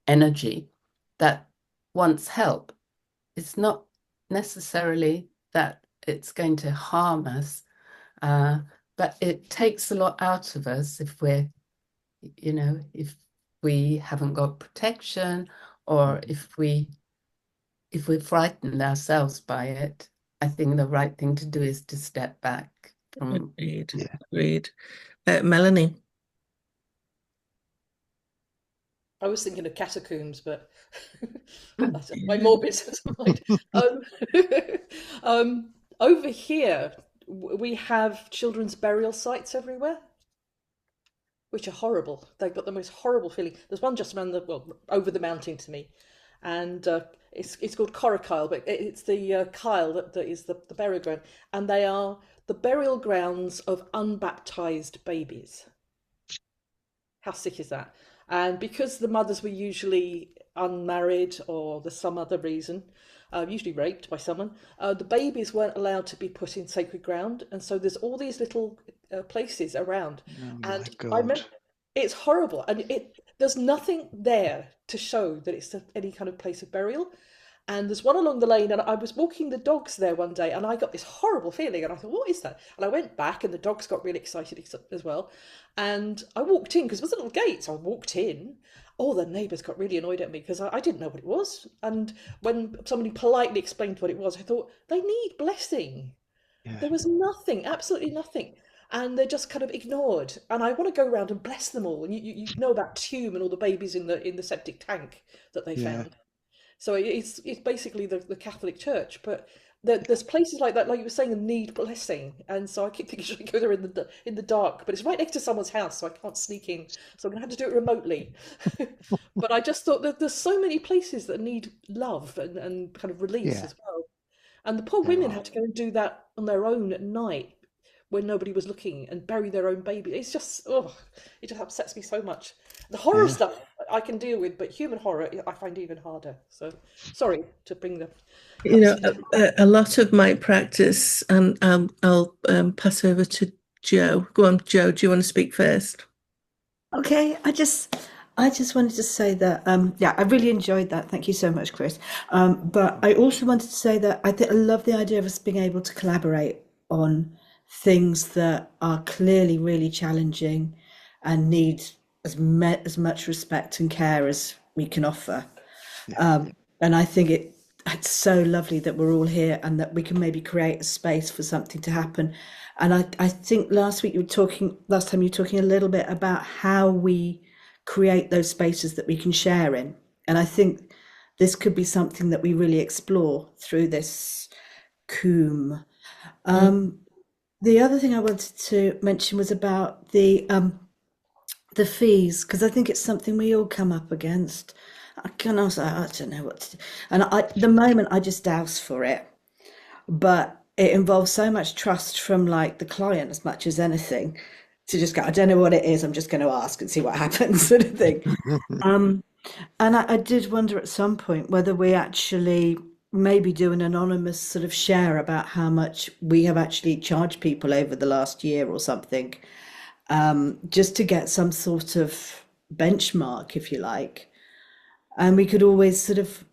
energy that wants help. It's not necessarily that it's going to harm us, but it takes a lot out of us if we're, if we haven't got protection, or if we're frightened ourselves by it. I think the right thing to do is to step back from. Agreed. Melanie. I was thinking of catacombs, but that's my more business mind. Over here, we have children's burial sites everywhere, which are horrible. They've got the most horrible feeling. There's one just around over the mountain to me, and it's called Coracile, but it's the Kyle that is the burial ground, and they are the burial grounds of unbaptized babies. How sick is that? And because the mothers were usually unmarried or there's some other reason, usually raped by someone, the babies weren't allowed to be put in sacred ground. And so there's all these little places around. Oh my And I God. remember it's horrible. And there's nothing there to show that it's any kind of place of burial. And there's one along the lane, and I was walking the dogs there one day, and I got this horrible feeling, and I thought, what is that? And I went back, and the dogs got really excited as well. And I walked in, because there was a little gate, so I walked in. All the neighbours got really annoyed at me, because I didn't know what it was. And when somebody politely explained what it was, I thought, they need blessing. Yeah. There was nothing, absolutely nothing. And they're just kind of ignored. And I want to go around and bless them all. And you know about Tume and all the babies in the septic tank that they found. So it's basically the Catholic Church, but there's places like that, like you were saying, that need blessing. And so I keep thinking, should I go there in the dark? But it's right next to someone's house, so I can't sneak in. So I'm gonna have to do it remotely. But I just thought that there's so many places that need love and kind of release as well. And the poor women had to go and do that on their own at night when nobody was looking and bury their own baby. It's just, it just upsets me so much. The horror stuff I can deal with, but human horror I find even harder. So sorry to bring the... a lot of my practice, and I'll pass over to Joe. Go on, Joe, do you want to speak first? Okay, I just wanted to say that, I really enjoyed that. Thank you so much, Chris. But I also wanted to say that I love the idea of us being able to collaborate on things that are clearly really challenging and need as much respect and care as we can offer. And I think it's so lovely that we're all here and that we can maybe create a space for something to happen. And I think last time you were talking a little bit about how we create those spaces that we can share in. And I think this could be something that we really explore through this COOM. The other thing I wanted to mention was about the fees, because I think it's something we all come up against. I don't know what to do. And at the moment I just douse for it. But it involves so much trust from like the client as much as anything to just go, I don't know what it is, I'm just going to ask and see what happens, sort of thing. And I did wonder at some point whether we actually maybe do an anonymous sort of share about how much we have actually charged people over the last year or something, just to get some sort of benchmark, if you like. And we could always sort of,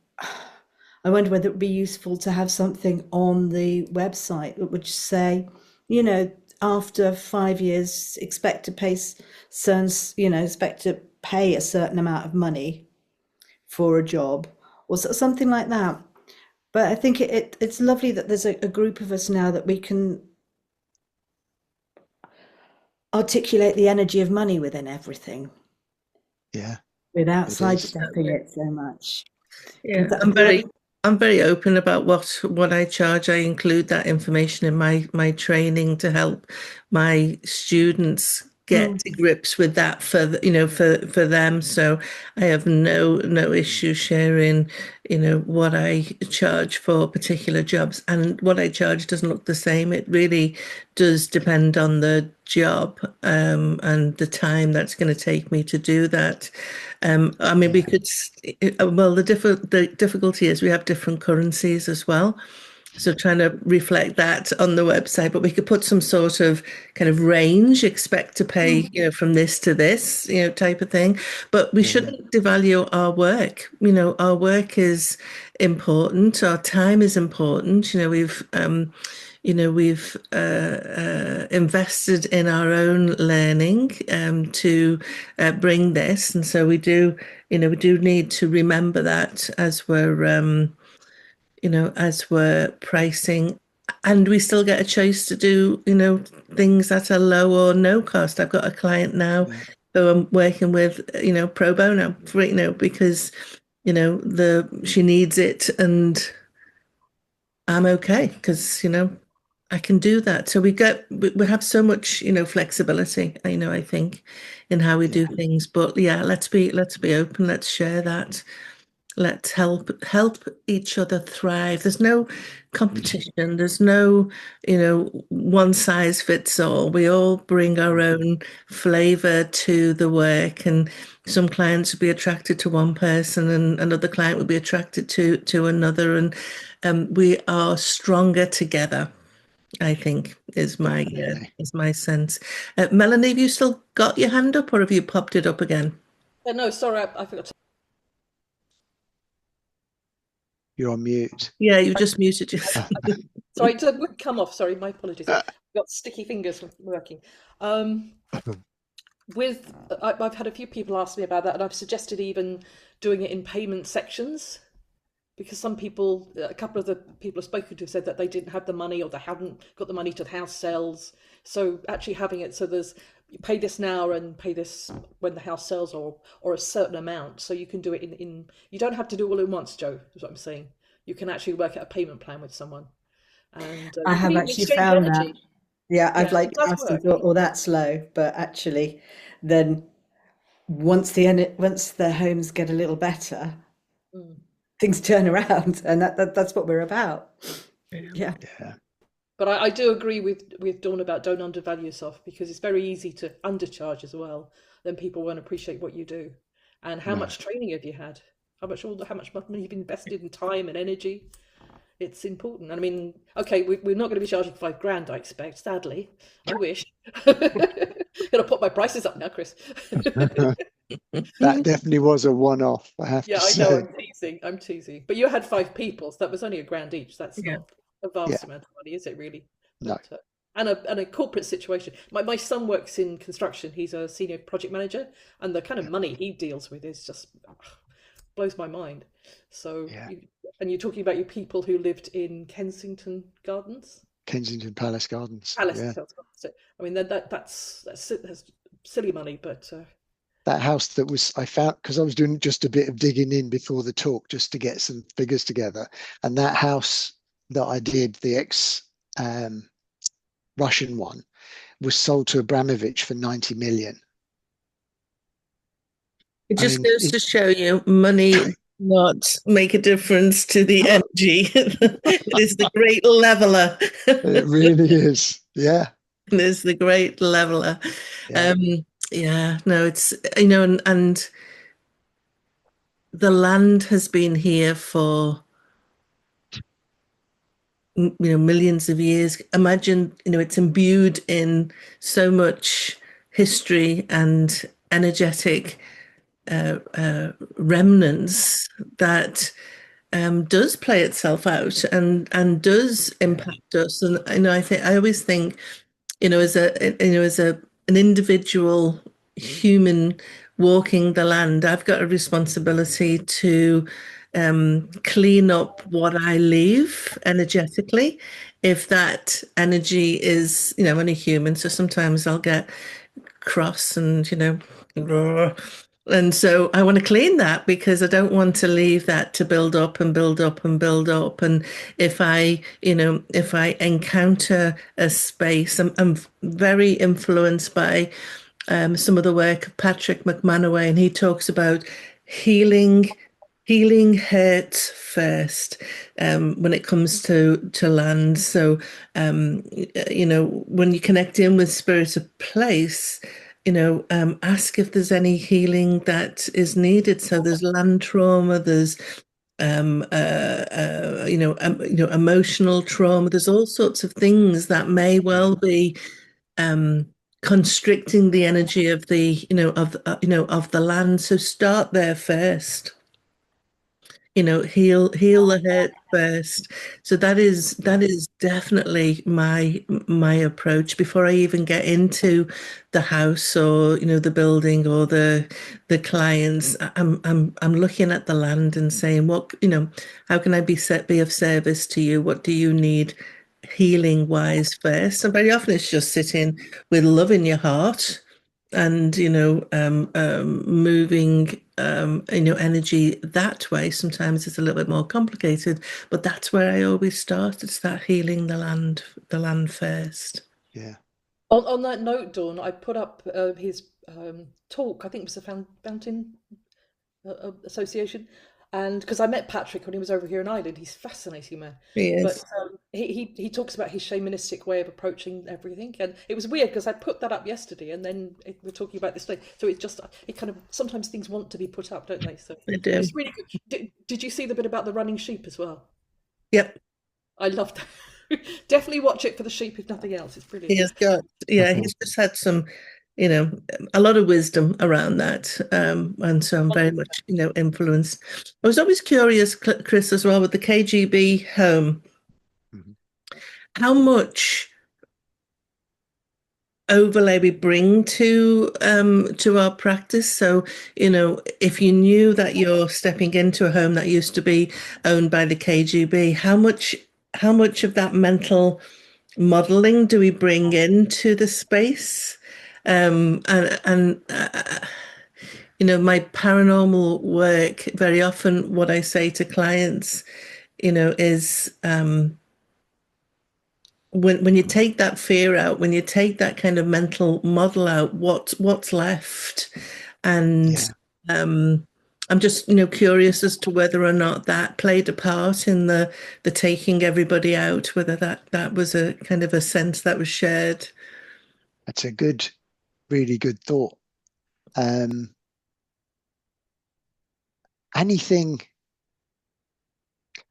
I wonder whether it would be useful to have something on the website that would say, after 5 years, expect to pay a certain amount of money for a job or something like that. But I think it's lovely that there's a group of us now that we can articulate the energy of money within everything. Yeah. Without sidestepping it so much. Yeah, I'm very open about what I charge. I include that information in my training to help my students get to grips with that for them. So I have no issue sharing, what I charge for particular jobs, and what I charge doesn't look the same. It really does depend on the job and the time that's going to take me to do that. We could, the difficulty is we have different currencies as well. So trying to reflect that on the website, but we could put some sort of kind of range, expect to pay, from this to this, type of thing. But we shouldn't devalue our work. Our work is important. Our time is important. We've invested in our own learning to bring this, and so we do need to remember that as we're pricing, and we still get a choice to do, things that are low or no cost. I've got a client now who I'm working with, pro bono, because, she needs it and I'm okay because, I can do that. So we have so much, flexibility, I think in how we do things, but let's be open. Let's share that. Let's help each other thrive. There's no competition. There's no, one size fits all. We all bring our own flavor to the work, and some clients will be attracted to one person, and another client will be attracted to another, and we are stronger together, I think, is my sense. Melanie, have you still got your hand up, or have you popped it up again? No, sorry, I forgot to. You're on mute. Yeah, you just muted yourself. Sorry, it wouldn't come off. Sorry, my apologies. I've got sticky fingers from working. I've had a few people ask me about that, and I've suggested even doing it in payment sections, because some people, a couple of the people I've spoken to, said that they didn't have the money, or they haven't got the money to the house sells. So actually having it so there's, you pay this now and pay this when the house sells, or a certain amount, so you can do it in you don't have to do it all in once, Joe, is what I'm saying. You can actually work out a payment plan with someone, and I you can have even actually exchange found energy. that. Yeah, I've Yeah, like it does asked and work. thought, oh, that's slow, but actually, then once the homes get a little better, things turn around, and that's what we're about. Yeah. Yeah. But I do agree with Dawn about don't undervalue yourself, because it's very easy to undercharge as well. Then people won't appreciate what you do. And how much training have you had? How much money you've invested in time and energy? It's important. And I mean, okay, we're not going to be charging £5,000, I expect. Sadly, I wish. Gonna put my prices up now, Chris. That definitely was a one-off, I have Yeah, to I know. say. I'm teasing. But you had 5 people, so that was only £1,000 each. That's Yeah. not a vast amount of money, is it really? No. But, and a corporate situation. My son works in construction. He's a senior project manager, and the kind of money he deals with is just blows my mind. So, and you're talking about your people who lived in Kensington Gardens, Kensington Palace Gardens. Palace Yeah. Gardens. I mean, that's silly money, but That house that I found, because I was doing just a bit of digging in before the talk just to get some figures together, and that house that I did, the Russian one, was sold to Abramovich for 90 million. It just goes to show you money not make a difference to the energy. It is the great leveler. It really is. Yeah. It is the great leveler. No, it's, and the land has been here for millions of years. Imagine, it's imbued in so much history and energetic remnants that does play itself out and does impact us. And I always think, as an individual human walking the land, I've got a responsibility to clean up what I leave energetically. If that energy is, only human, so sometimes I'll get cross and and so I want to clean that, because I don't want to leave that to build up and build up and build up. And if I encounter a space, I'm very influenced by some of the work of Patrick McManaway, and he talks about healing hurts first when it comes to land. So when you connect in with spirit of place, ask if there's any healing that is needed. So there's land trauma, there's emotional trauma. There's all sorts of things that may well be constricting the energy of the of the land. So start there first. Heal the hurt first. So that is definitely my approach before I even get into the house, or the building, or the clients. I'm looking at the land and saying, what, how can I be of service to you? What do you need healing wise first? And very often it's just sitting with love in your heart and moving energy that way. Sometimes it's a little bit more complicated, but that's where I always start. It's that healing the land first. Yeah. On that note, Dawn, I put up his talk. I think it was the Fountain Association. And because I met Patrick when he was over here in Ireland, he's a fascinating man. He But is. he talks about his shamanistic way of approaching everything, and it was weird because I put that up yesterday, and then we're talking about this today. So it kind of sometimes things want to be put up, don't they? So They do. it's really good. Did you see the bit about the running sheep as well? Yep. I loved that. Definitely watch it for the sheep, if nothing else. It's brilliant. He has got, he's just had some, a lot of wisdom around that. And so I'm very much, influenced. I was always curious, Chris, as well, with the KGB home, how much overlay we bring to our practice. So, if you knew that you're stepping into a home that used to be owned by the KGB, how much of that mental modeling do we bring into the space? My paranormal work, very often what I say to clients, is when you take that fear out, when you take that kind of mental model out, what's left? And I'm just, curious as to whether or not that played a part in the taking everybody out, whether that was a kind of a sense that was shared. That's a really good thought. Anything,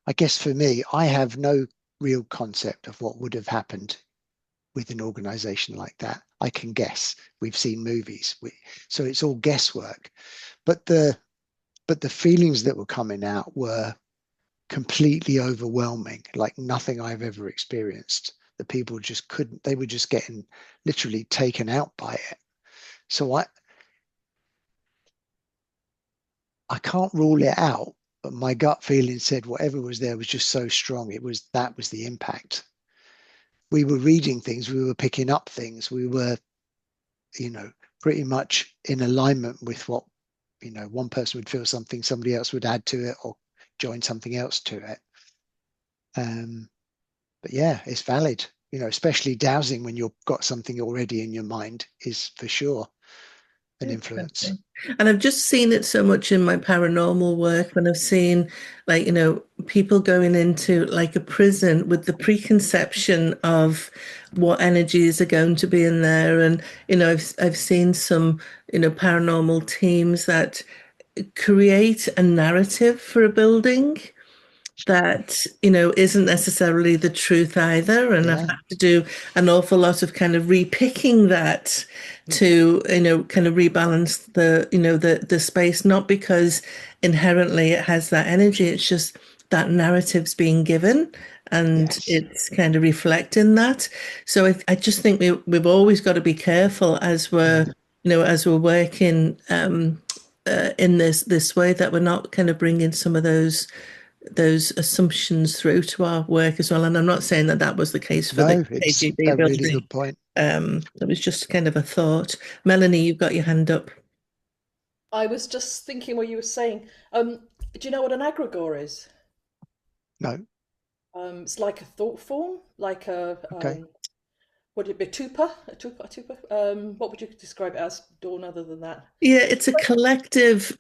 I guess for me, I have no real concept of what would have happened with an organization like that. I can guess. We've seen movies, so it's all guesswork. But the feelings that were coming out were completely overwhelming, like nothing I've ever experienced. The people just couldn't, they were just getting literally taken out by it. So I can't rule it out, but my gut feeling said whatever was there was just so strong. That was the impact. We were reading things, we were picking up things, we were, pretty much in alignment with what, one person would feel something, somebody else would add to it or join something else to it. But yeah, it's valid, especially dowsing when you've got something already in your mind is for sure an influence. And I've just seen it so much in my paranormal work when I've seen people going into like a prison with the preconception of what energies are going to be in there. And, I've seen some, paranormal teams that create a narrative for a building that isn't necessarily the truth either, and I've had to do an awful lot of kind of repicking that to kind of rebalance the space, not because inherently it has that energy, it's just that narrative's being given and it's kind of reflecting that. So I just think we've always got to be careful as we're as we're working in this way, that we're not kind of bringing some of those assumptions through to our work as well. And I'm not saying that was the case for the KGB a building. really good point. That was just kind of a thought. Melanie, you've got your hand up. I was just thinking what you were saying. Do you know what an egregore is? No. It's like a thought form, like a would it be a tupa? What would you describe it as, Dawn, other than that? Yeah, it's a collective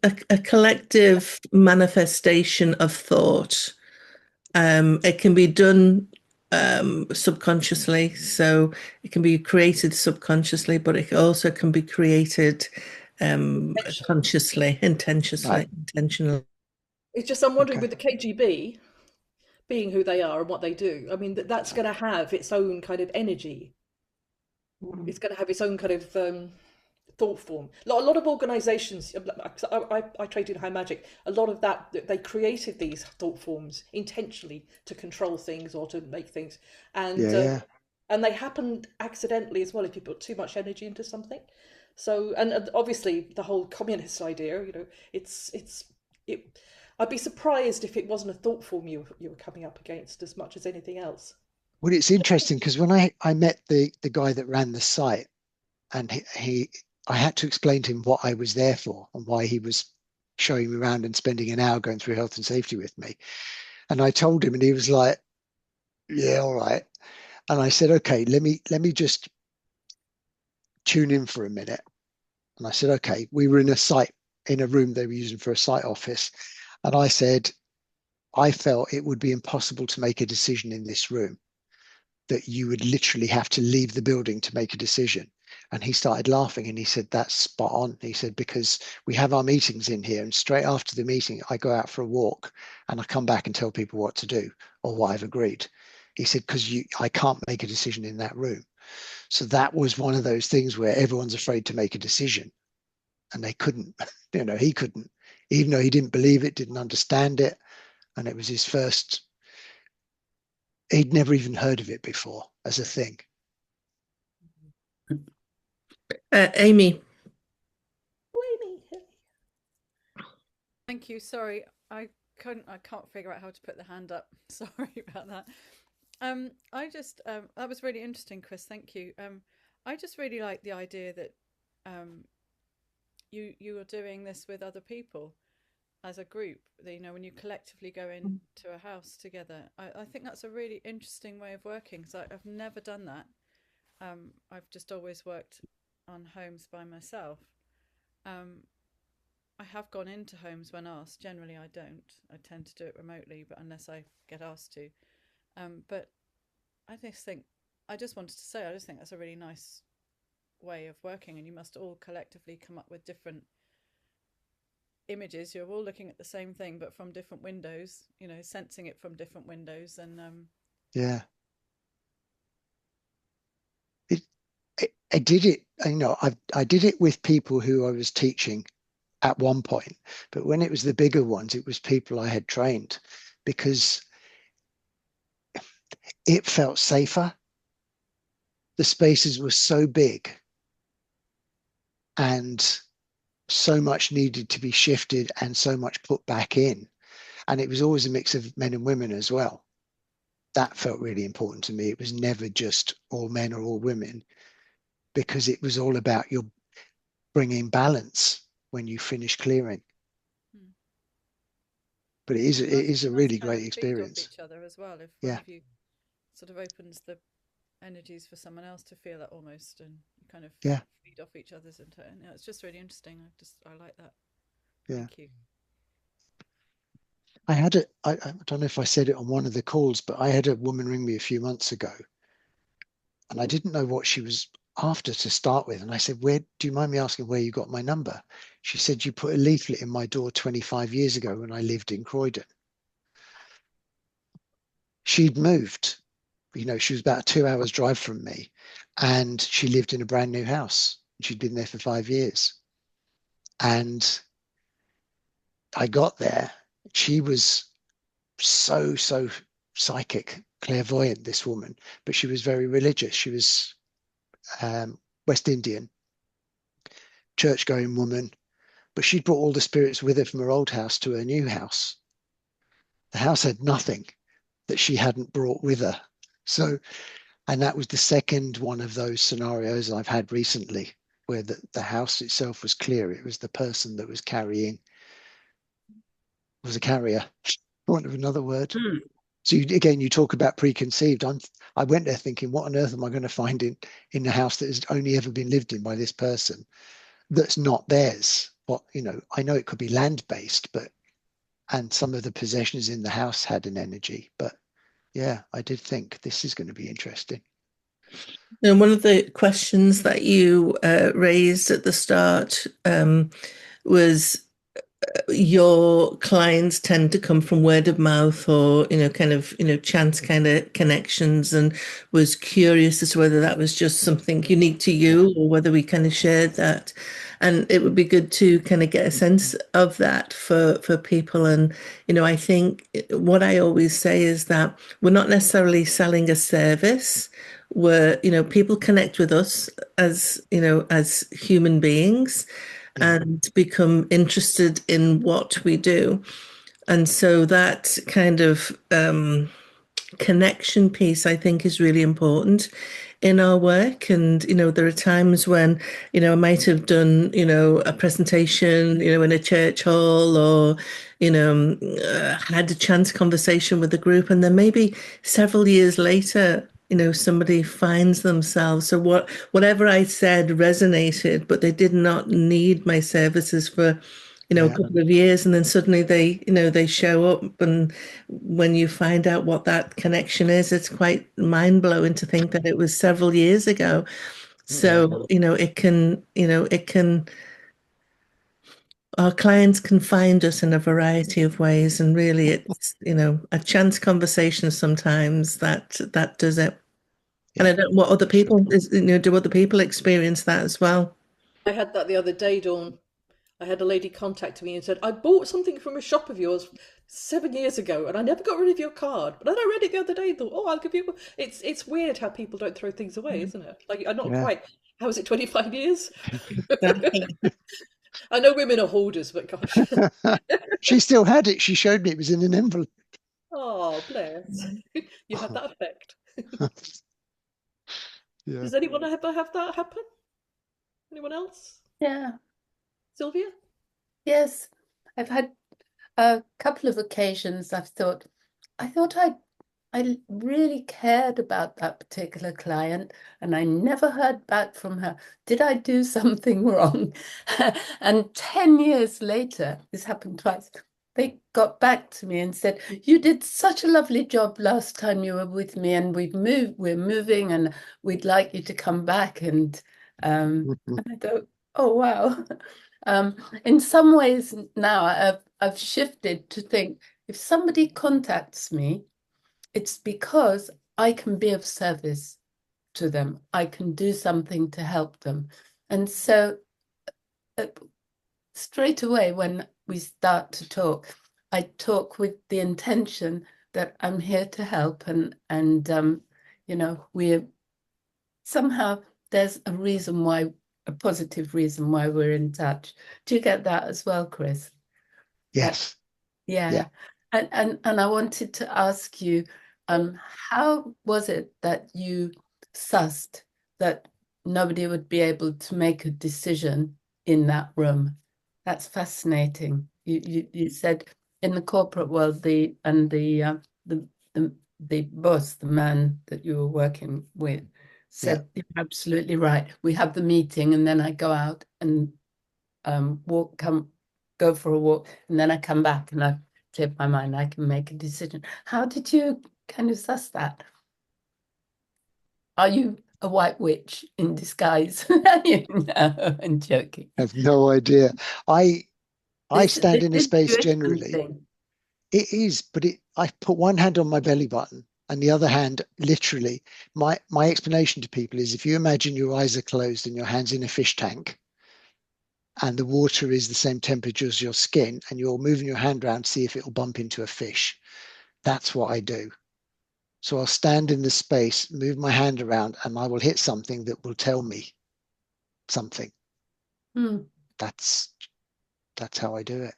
manifestation of thought. It can be done subconsciously, so it can be created subconsciously, but it also can be created consciously, intentionally. It's just I'm wondering with the KGB being who they are and what they do, I mean that's going to have its own kind of energy. It's going to have its own kind of thought form. A lot of organizations, I trade in high magic, a lot of that, they created these thought forms intentionally to control things or to make things. And and they happen accidentally as well if you put too much energy into something. So, and obviously the whole communist idea, I'd be surprised if it wasn't a thought form you were coming up against as much as anything else. Well, it's interesting because when I met the guy that ran the site, and I had to explain to him what I was there for and why he was showing me around and spending an hour going through health and safety with me. And I told him, and he was like, "Yeah, all right." And I said, "Okay, let me just tune in for a minute." And I said, "Okay." We were in a room they were using for a site office, And I said, I felt it would be impossible to make a decision in this room, that you would literally have to leave the building to make a decision. And he started laughing and he said, that's spot on. He said, because we have our meetings in here, and straight after the meeting, I go out for a walk and I come back and tell people what to do or what I've agreed. He said, because I can't make a decision in that room. So that was one of those things where everyone's afraid to make a decision, and they couldn't, he couldn't, even though he didn't believe it, didn't understand it. And it was his first, he'd never even heard of it before as a thing. Amy. Thank you. Sorry, I can't figure out how to put the hand up. Sorry about that. That was really interesting, Chris. Thank you. I just really like the idea that you are doing this with other people as a group. When you collectively go into a house together. I think that's a really interesting way of working. So I've never done that. I've just always worked on homes by myself. I have gone into homes when asked. Generally, I don't. I tend to do it remotely, but unless I get asked to. But I just wanted to say, I just think that's a really nice way of working, and you must all collectively come up with different images. You're all looking at the same thing, but from different windows, sensing it from different windows. And yeah. I did it, I did it with people who I was teaching at one point, but when it was the bigger ones, it was people I had trained, because it felt safer. The spaces were so big and so much needed to be shifted and so much put back in. And it was always a mix of men and women as well. That felt really important to me. It was never just all men or all women, because it was all about your bringing balance when you finish clearing. But it is a really great experience. Each other as well. If one of you sort of opens the energies for someone else to feel that almost, and you kind of feed off each other's in turn. Yeah, it's just really interesting. I like that. Yeah. Thank you. I don't know if I said it on one of the calls, but I had a woman ring me a few months ago, and I didn't know what she was after to start with. And I said, do you mind me asking where you got my number? She said, you put a leaflet in my door 25 years ago when I lived in Croydon. She'd moved, she was about a 2 hours drive from me, and she lived in a brand new house. She'd been there for 5 years. And I got there. She was so psychic, clairvoyant, this woman, but she was very religious. She was West Indian, church-going woman, but she'd brought all the spirits with her from her old house to her new house. The house had nothing that she hadn't brought with her. So, and that was the second one of those scenarios I've had recently, where the house itself was clear. It was the person that was a carrier, for want of another word. So you talk about preconceived. I went there thinking, what on earth am I going to find in a house that has only ever been lived in by this person that's not theirs? I know it could be land-based, and some of the possessions in the house had an energy, but yeah, I did think this is going to be interesting. And one of the questions that you raised at the start was, your clients tend to come from word of mouth or chance kind of connections, and was curious as to whether that was just something unique to you or whether we kind of shared that. And it would be good to kind of get a sense of that for people. And I think what I always say is that we're not necessarily selling a service. Where people connect with us as as human beings, and become interested in what we do. And so that kind of connection piece, I think, is really important in our work. And there are times when I might have done a presentation in a church hall, or had a chance conversation with a group, and then maybe several years later somebody finds themselves. So whatever I said resonated, but they did not need my services for a couple of years, and then suddenly they show up, and when you find out what that connection is, it's quite mind-blowing to think that it was several years ago. So, our clients can find us in a variety of ways, and really it's, a chance conversation sometimes that does it. And I don't know what other people do other people experience that as well? I had that the other day, Dawn. I had a lady contact me and said, I bought something from a shop of yours 7 years ago and I never got rid of your card. But then I read it the other day and thought, oh, I'll give you. It's weird how people don't throw things away, isn't it? Like, I'm not quite. How is it 25 years? I know women are hoarders, but gosh. She still had it. She showed me it was in an envelope. Oh, bless. You had that effect. Yeah. Does anyone ever have that happen? Anyone else? Yeah. Sylvia? Yes. I've had a couple of occasions I thought I really cared about that particular client and I never heard back from her. Did I do something wrong? And 10 years later, this happened twice, they got back to me and said, you did such a lovely job last time you were with me and we're moving and we'd like you to come back. And I thought, oh, wow. In some ways now I've shifted to think if somebody contacts me, it's because I can be of service to them. I can do something to help them. And so straight away when we start to talk, I talk with the intention that I'm here to help and we're somehow there's a reason why, a positive reason why we're in touch. Do you get that as well, Chris? Yes. Yeah. And I wanted to ask you, how was it that you sussed that nobody would be able to make a decision in that room? That's fascinating. You said in the corporate world, the boss, the man that you were working with, said you're absolutely right. We have the meeting, and then I go out and go for a walk, and then I come back and I've cleared my mind. I can make a decision. How did you kind of suss that? Are you a white witch in disguise? No, I'm joking. I have no idea. I stand in a space generally. It is, but I put one hand on my belly button and the other hand, literally, my explanation to people is if you imagine your eyes are closed and your hand's in a fish tank and the water is the same temperature as your skin and you're moving your hand around to see if it'll bump into a fish. That's what I do. So I'll stand in the space, move my hand around, and I will hit something that will tell me something. That's how I do it.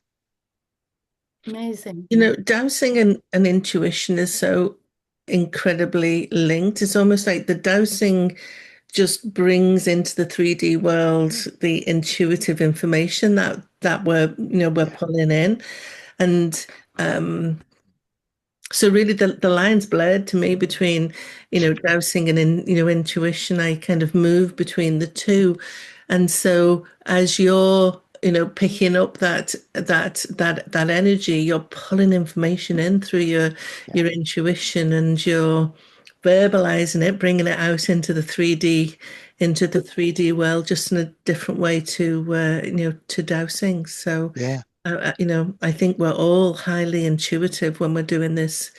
Amazing. Dowsing and intuition is so incredibly linked. It's almost like the dowsing just brings into the 3D world the intuitive information that we're pulling in. And so really the line's blurred to me between, dowsing and intuition. I kind of move between the two. And so as you're, picking up that energy, you're pulling information in through your intuition and you're verbalizing it, bringing it out into the 3D world, just in a different way to to dowsing. So I think we're all highly intuitive when we're doing this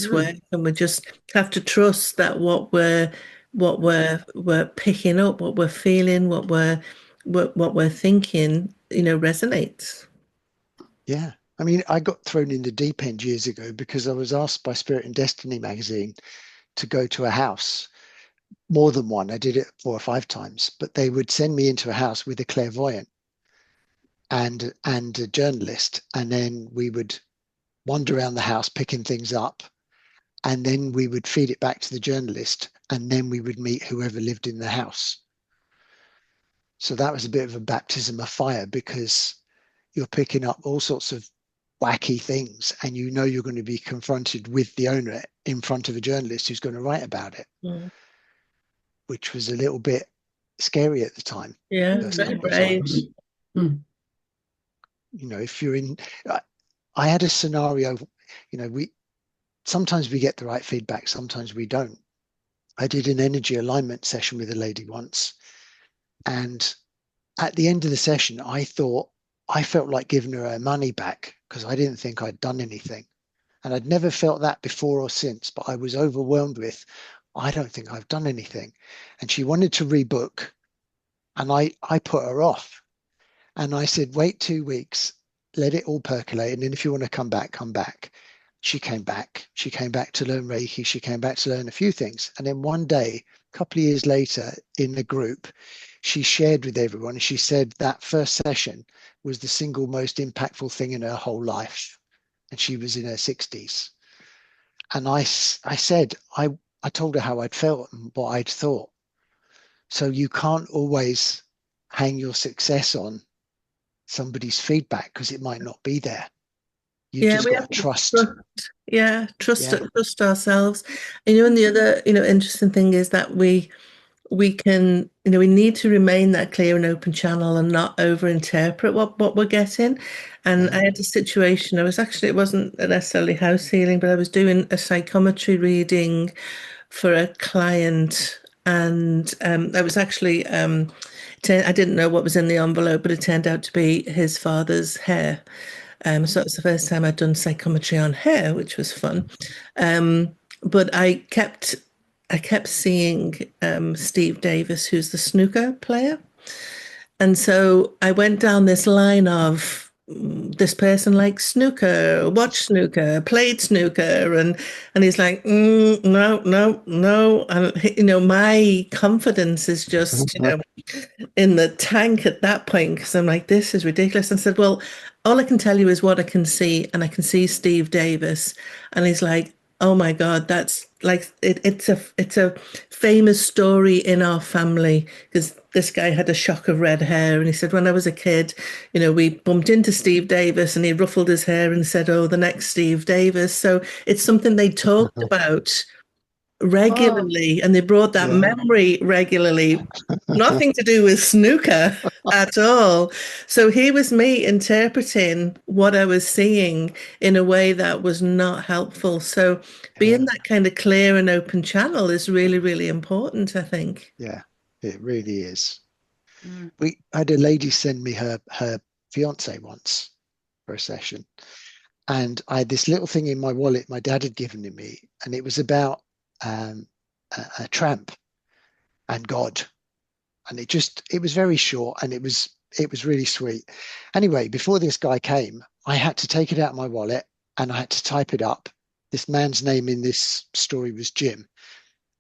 work, and we just have to trust that what we're picking up, what we're feeling, what we're thinking, resonates. Yeah. I mean, I got thrown in the deep end years ago because I was asked by Spirit and Destiny magazine to go to a house, more than one. I did it 4 or 5 times, but they would send me into a house with a clairvoyant and a journalist, and then we would wander around the house picking things up, and then we would feed it back to the journalist, and then we would meet whoever lived in the house. So that was a bit of a baptism of fire because you're picking up all sorts of wacky things and you're going to be confronted with the owner in front of a journalist who's going to write about it, which was a little bit scary at the time. Yeah, very brave. if you're in, I had a scenario, sometimes we get the right feedback, sometimes we don't. I did an energy alignment session with a lady once, and at the end of the session, I felt like giving her money back because I didn't think I'd done anything. And I'd never felt that before or since, but I was overwhelmed with, I don't think I've done anything. And she wanted to rebook, and I put her off. And I said, wait 2 weeks, let it all percolate. And then if you want to come back, come back. She came back. She came back to learn Reiki. She came back to learn a few things. And then one day, a couple of years later in the group, she shared with everyone. And she said that first session was the single most impactful thing in her whole life. And she was in her 60s. And I said, I told her how I'd felt and what I'd thought. So you can't always hang your success on somebody's feedback because it might not be there. You've just got to trust. Trust ourselves. And the other, interesting thing is that we can, we need to remain that clear and open channel and not over-interpret what we're getting. And I had a situation, it wasn't necessarily house healing, but I was doing a psychometry reading for a client, and I was actually, I didn't know what was in the envelope, but it turned out to be his father's hair. So it was the first time I'd done psychometry on hair, which was fun. But I kept seeing Steve Davis, who's the snooker player. And so I went down this line of this person likes snooker, watched snooker, played snooker, and he's like, no. And my confidence is just, in the tank at that point, because I'm like, this is ridiculous. And I said, well, all I can tell you is what I can see, and I can see Steve Davis. And he's like, oh my God, that's like it's a famous story in our family, because this guy had a shock of red hair, and he said, when I was a kid, we bumped into Steve Davis and he ruffled his hair and said, oh, the next Steve Davis. So it's something they talked about regularly, and they brought that memory regularly. Nothing to do with snooker at all. So here was me interpreting what I was seeing in a way that was not helpful. So being that kind of clear and open channel is really, really important, I think. Yeah, it really is. I had a lady send me her fiance once for a session, and I had this little thing in my wallet my dad had given to me, and it was about a tramp and God, and it was very short, and it was really sweet. Anyway, before this guy came, I had to take it out of my wallet and I had to type it up. This man's name in this story was Jim,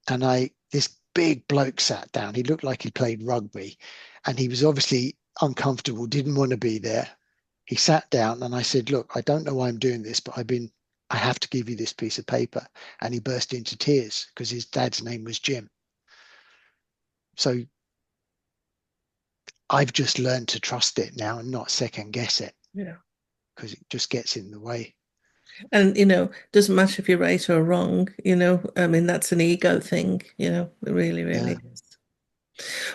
and this big bloke sat down. He looked like he played rugby, and he was obviously uncomfortable, didn't want to be there. He sat down, and I said, look, I don't know why I'm doing this, but I have to give you this piece of paper. And he burst into tears because his dad's name was Jim. So I've just learned to trust it now and not second guess it. Yeah. Because it just gets in the way. And, doesn't matter if you're right or wrong, that's an ego thing, it really, really is.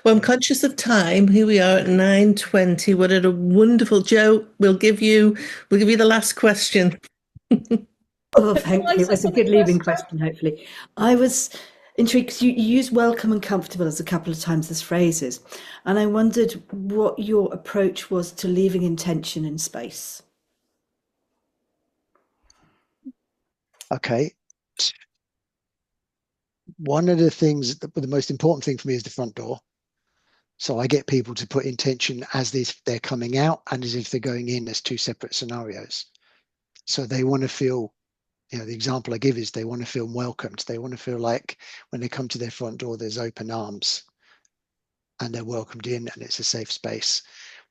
Well, I'm conscious of time. Here we are at 9:20. What a wonderful, Joe. We'll give you the last question. Oh, thank you. It's a good leaving question, hopefully. I was intrigued because you used welcome and comfortable as a couple of times as phrases. And I wondered what your approach was to leaving intention in space. Okay. One of the things, the most important thing for me is the front door. So I get people to put intention as if they're coming out and as if they're going in as two separate scenarios. So they want to feel, the example I give is they want to feel welcomed. They want to feel like when they come to their front door, there's open arms and they're welcomed in and it's a safe space.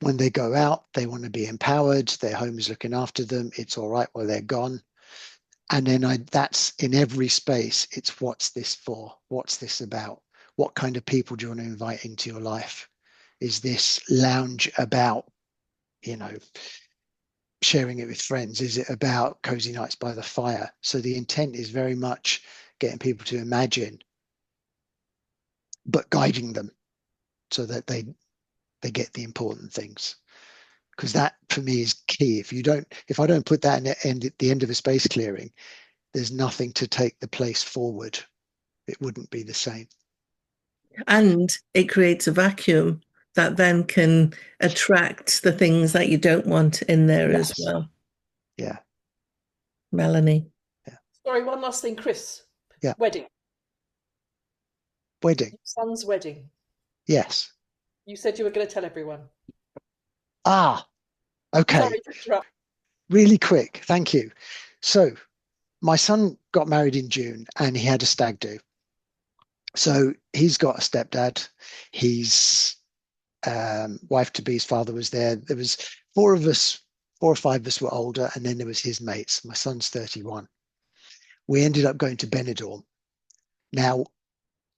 When they go out, they want to be empowered. Their home is looking after them. It's all right while they're gone. And then that's in every space. It's what's this for? What's this about? What kind of people do you want to invite into your life? Is this lounge about, sharing it with friends? Is it about cozy nights by the fire? So the intent is very much getting people to imagine, but guiding them so that they get the important things. because that for me is key. If I don't put that at the end of a space clearing, there's nothing to take the place forward. It wouldn't be the same. And it creates a vacuum that then can attract the things that you don't want in there as well. Yeah. Melanie. Yeah. Sorry, one last thing, Chris. Yeah. Wedding. Your son's wedding. Yes. You said you were going to tell everyone. Okay. Sorry to interrupt. Really quick. Thank you. So my son got married in June and he had a stag do. So he's got a stepdad. His wife-to-be's father was there. There was 4 or 5 of us were older, and then there was his mates. My son's 31. We ended up going to Benidorm. Now,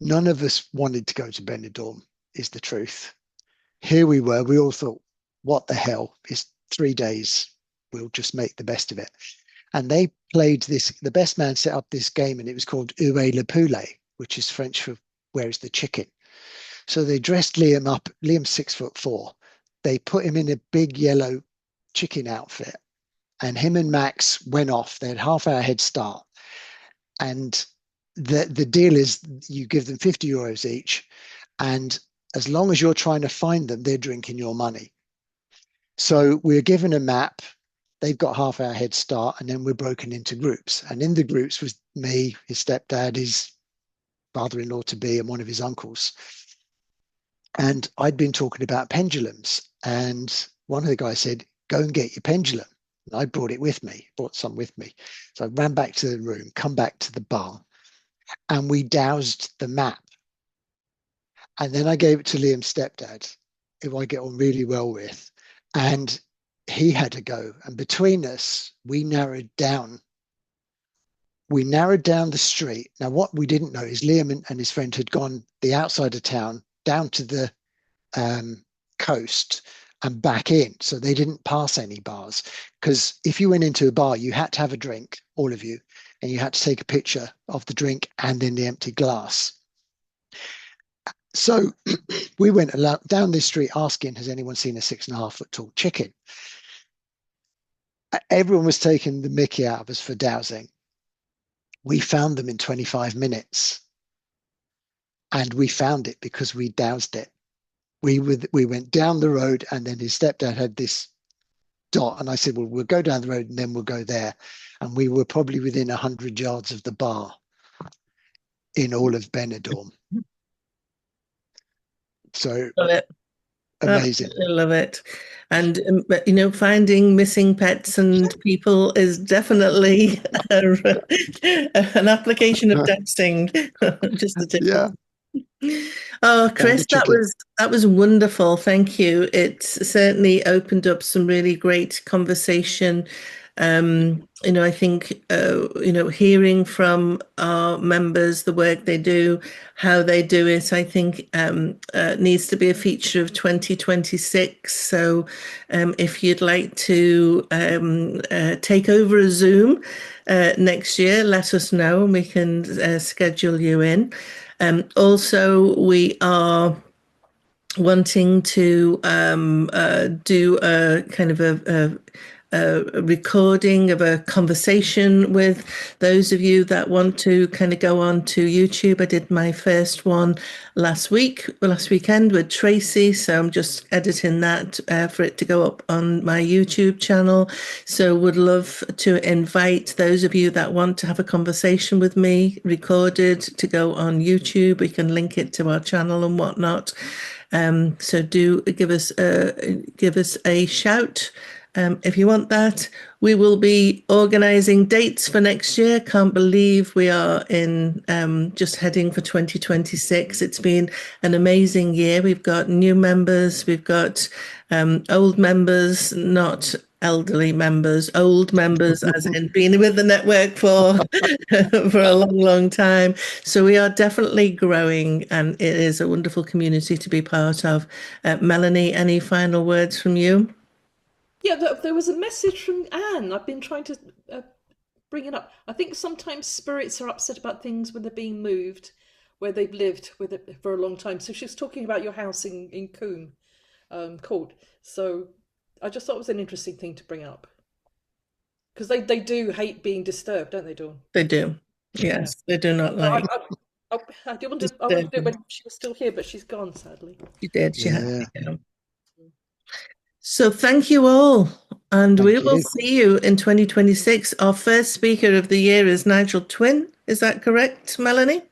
none of us wanted to go to Benidorm, is the truth. Here we were. We all thought, what the hell? It's 3 days. We'll just make the best of it. And they played this, the best man set up this game, and it was called Où est le poulet, which is French for where is the chicken. So they dressed Liam up. Liam's 6'4". They put him in a big yellow chicken outfit, and him and Max went off. They had half-hour head start. And the deal is you give them 50 euros each, and as long as you're trying to find them, they're drinking your money. So we're given a map. They've got half-hour head start, and then we're broken into groups. And in the groups was me, his stepdad, his father-in-law-to-be, and one of his uncles. And I'd been talking about pendulums, and one of the guys said, go and get your pendulum. And I brought it with me, brought some with me. So I ran back to the room, come back to the bar, and we doused the map. And then I gave it to Liam's stepdad, who I get on really well with. And he had to go. And between us, we narrowed down the street. Now, what we didn't know is Liam and his friend had gone the outside of town down to the coast and back in. So they didn't pass any bars, because if you went into a bar, you had to have a drink, all of you, and you had to take a picture of the drink and then the empty glass. So we went down this street asking, has anyone seen a 6.5 foot tall chicken? Everyone was taking the mickey out of us for dowsing. We found them in 25 minutes. And we found it because we doused it. We went down the road, and then his stepdad had this dot. And I said, well, we'll go down the road and then we'll go there. And we were probably within 100 yards of the bar in all of Benidorm. So Love it. amazing. Absolutely love it. And, finding missing pets and people is definitely an application of dowsing. Just a tip. Yeah. Oh, Chris, that was wonderful. Thank you. It's certainly opened up some really great conversation. I think, hearing from our members, the work they do, how they do it, I think needs to be a feature of 2026. So if you'd like to take over a Zoom next year, let us know and we can schedule you in. Also, we are wanting to do a kind of a recording of a conversation with those of you that want to kind of go on to YouTube. I did my first one last weekend with Tracy, so I'm just editing that for it to go up on my YouTube channel. So would love to invite those of you that want to have a conversation with me recorded to go on YouTube. We can link it to our channel and whatnot. So do give us a shout. If you want that. We will be organising dates for next year. Can't believe we are in just heading for 2026. It's been an amazing year. We've got new members, we've got old members, not elderly members, old members, as in being with the network for a long, long time. So we are definitely growing, and it is a wonderful community to be part of. Melanie, any final words from you? Yeah, there was a message from Anne. I've been trying to bring it up. I think sometimes spirits are upset about things when they're being moved, where they've lived with it for a long time. So she's talking about your house in Coombe Court. So I just thought it was an interesting thing to bring up because they do hate being disturbed, don't they, Dawn? They do. Yes, they do not like. I did want to. I wanted to do it when she was still here, but she's gone, sadly. She did. She had Yeah. to go. So thank you all. And Thank we will you. see you in 2026. Our first speaker of the year is Nigel Twin. Is that correct, Melanie?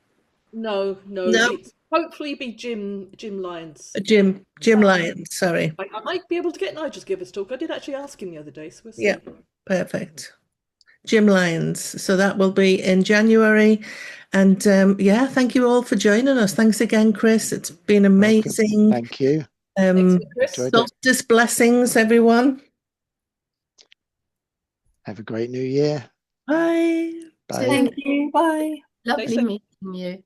No. No. It's hopefully be Jim Lyons. Jim Lyons, sorry. I might be able to get Nigel to give us a talk. I did actually ask him the other day, so we'll see. Yeah, perfect. Jim Lyons. So that will be in January. And yeah, thank you all for joining us. Thanks again, Chris. It's been amazing. Thank you. Solstice blessings, everyone. Have a great new year. Bye. Bye. Thank you. Bye. Lovely meeting you.